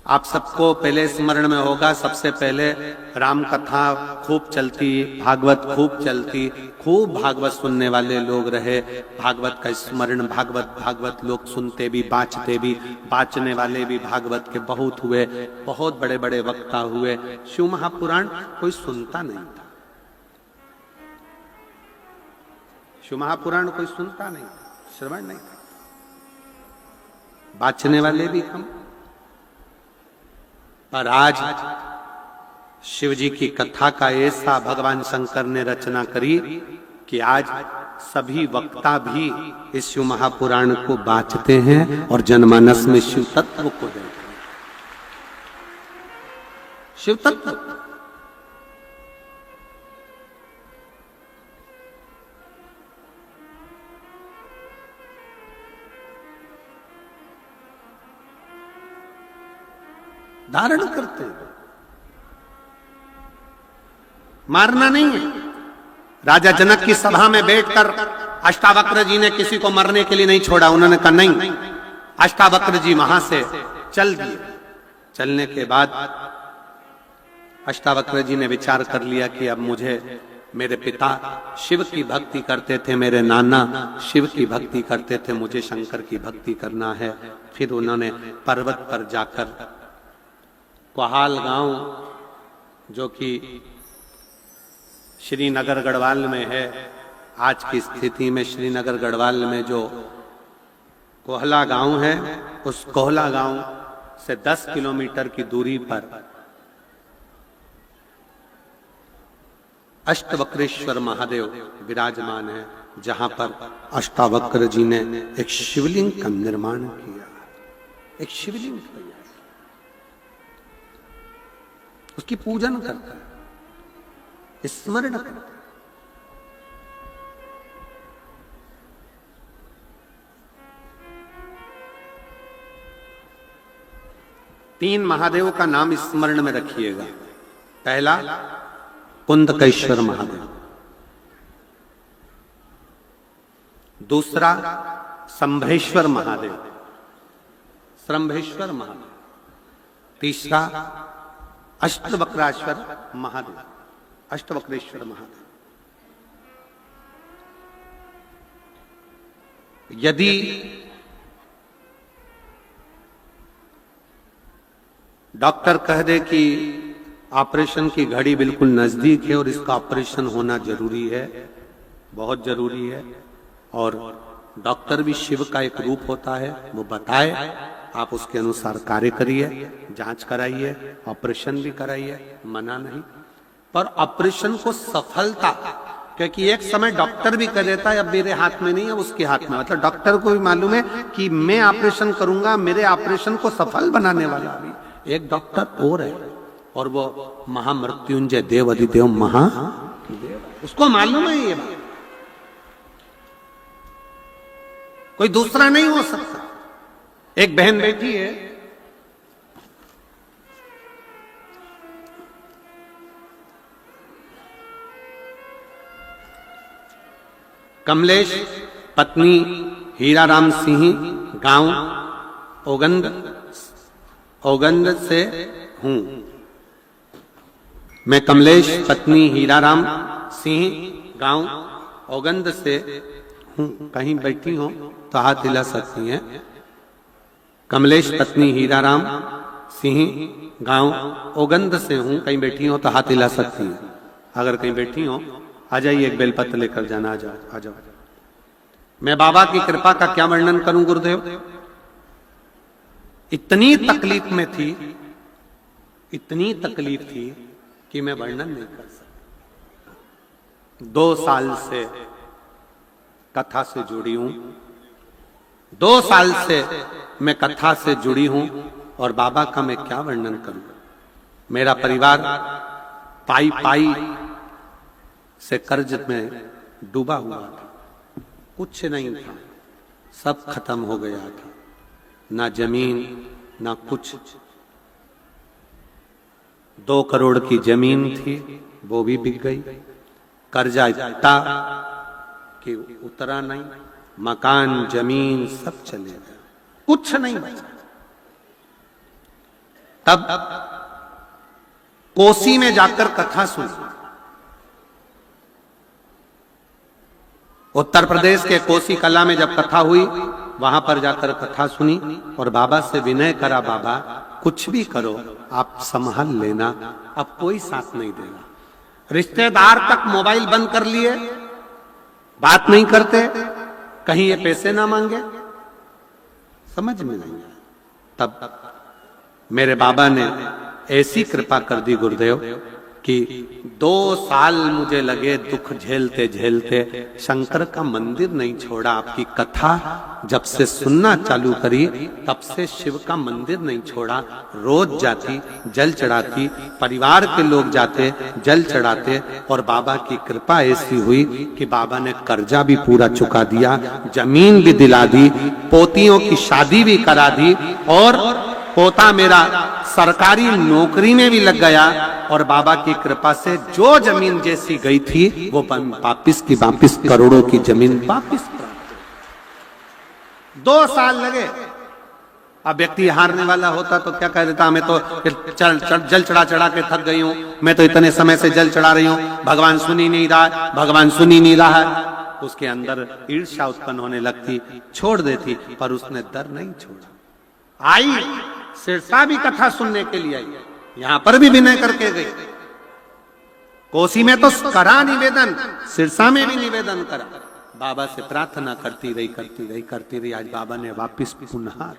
आप सबको पहले स्मरण में होगा, सबसे पहले राम कथा खूब चलती, भागवत खूब चलती, खूब भागवत सुनने वाले लोग रहे, भागवत का स्मरण, भागवत लोग सुनते भी, बाँचते भी, बाँचने वाले भी भागवत के बहुत हुए, बहुत बड़े बड़े वक्ता हुए। शिव महापुराण कोई सुनता नहीं था, शिव महापुराण कोई सुनता नहीं था, श्रवण नहीं था, बाँचने वाले भी कम। पर आज शिव जी की कथा का ऐसा भगवान शंकर ने रचना करी कि आज सभी वक्ता भी इस शिव महापुराण को बाँचते हैं और जनमानस में शिव तत्व को देते हैं। शिव तत्व धारण करते हैं, मारना नहीं है। राजा जनक की सभा में बैठकर अष्टावक्र जी ने किसी को मरने के लिए नहीं छोड़ा, उन्होंने कहा नहीं। अष्टावक्र जी वहां से चल दिए। चलने के बाद अष्टावक्र जी ने विचार कर लिया कि अब मुझे, मेरे पिता शिव की भक्ति करते थे, मेरे नाना शिव की भक्ति करते थे, मुझे शंकर की भक्ति करना है। फिर उन्होंने पर्वत पर जाकर कोहाल गांव, जो कि श्रीनगर गढ़वाल में है, आज की स्थिति में श्रीनगर गढ़वाल में जो कोहला गांव है, उस कोहला गांव से 10 किलोमीटर की दूरी पर अष्टवक्रेश्वर महादेव विराजमान है, जहां पर अष्टावक्र जी ने एक शिवलिंग का निर्माण किया, एक शिवलिंग किया, उसकी पूजन करता है, स्मरण करता है। तीन महादेव का नाम स्मरण में रखिएगा। पहला कुंदकेश्वर महादेव, दूसरा शंभेश्वर महादेव, श्रंभेश्वर महादेव, तीसरा अष्टवक्रेश्वर महादेव, अष्टवक्रेश्वर महादेव। यदि डॉक्टर कह दे कि ऑपरेशन की घड़ी बिल्कुल नजदीक है और इसका ऑपरेशन होना जरूरी है, बहुत जरूरी है, और डॉक्टर भी शिव का एक रूप होता है, वो बताए, आप उसके अनुसार कार्य करिए, जांच कराइए, ऑपरेशन भी कराइए, मना नहीं। पर ऑपरेशन को सफलता, क्योंकि एक समय डॉक्टर भी कह देता है अब मेरे हाथ में नहीं है, उसके हाथ में, मतलब डॉक्टर को भी मालूम है कि मैं ऑपरेशन करूंगा, मेरे ऑपरेशन को सफल बनाने वाला भी एक डॉक्टर और है, और वो महामृत्युंजय देव अधिदेव महादेव, उसको मालूम है ये बात, कोई दूसरा नहीं हो सकता। एक बहन बैठी है, कमलेश पत्नी हीराराम सिंह, गांव ओगंद से हूं। मैं कमलेश पत्नी हीराराम सिंह, गांव ओगंद से हूं। कहीं बैठी हो तो हाथ हिला सकती हैं। कमलेश पत्नी हीराराम सिंह, गांव ओगंद से हूं। कहीं बैठी हो तो हाथ हिला सकती हैं। अगर कहीं बैठी हो आ जाइए, एक बेलपत्र लेकर जाना। आ जाओ, आ जाओ। मैं बाबा की कृपा का क्या वर्णन करूं गुरुदेव। इतनी तकलीफ में थी, इतनी तकलीफ थी कि मैं वर्णन नहीं कर सकता। 2 साल से कथा से जुड़ी हूं, 2 साल से मैं कथा से जुड़ी हूं और बाबा का मैं क्या वर्णन करूं। मेरा परिवार पाई पाई से कर्ज में डूबा हुआ था, कुछ नहीं था, सब खत्म हो गया था। ना जमीन ना कुछ। 2 करोड़ की जमीन थी, वो भी बिक गई। कर्जा इतना कि उतरा नहीं। मकान जमीन सब चले गए, कुछ नहीं बचा। तब कोसी में जाकर कथा सुनी। उत्तर प्रदेश के कोसी कला में जब कथा हुई, वहां पर जाकर कथा सुनी और बाबा से विनय करा, बाबा कुछ भी करो आप संभाल लेना, अब कोई साथ नहीं देगा। रिश्तेदार तक मोबाइल बंद कर लिए, बात नहीं करते, कहीं ये पैसे ना मांगे, समझ में नहीं आया। तब मेरे बाबा ने ऐसी कृपा कर दी गुरुदेव कि 2 साल मुझे लगे दुख झेलते झेलते, शंकर का मंदिर नहीं छोड़ा। आपकी कथा जब से सुनना चालू करी तब से शिव का मंदिर नहीं छोड़ा। रोज जाती, जल चढ़ाती, परिवार के लोग जाते, जल चढ़ाते और बाबा की कृपा ऐसी हुई कि बाबा ने कर्जा भी पूरा चुका दिया, जमीन भी दिला दी, पोतियों की शादी भी करा दी और पोता मेरा सरकारी नौकरी में भी लग गया। और बाबा की कृपा से जो जमीन जैसी गई थी वो वापिस की वापिस करोड़ों की जमीन वापिस प्राप्त। 2 साल लगे। अब व्यक्ति हारने वाला होता तो क्या कह देता, हमें तो जल चढ़ा चढ़ा के थक गई हूं, मैं तो इतने समय से जल चढ़ा रही हूं, भगवान सुन ही नहीं रहा है, भगवान सुन ही नहीं रहा है। उसके अंदर ईर्ष्या उत्पन्न होने लगती, छोड़ देती, पर उसने डर नहीं छोड़ा। आई सिरसा भी कथा सुनने के लिए आई, यहां पर भी विनय करके गई। कोसी में तो करा निवेदन, सिरसा में भी निवेदन करा, बाबा से प्रार्थना करती रही। आज बाबा ने वापिस पुनः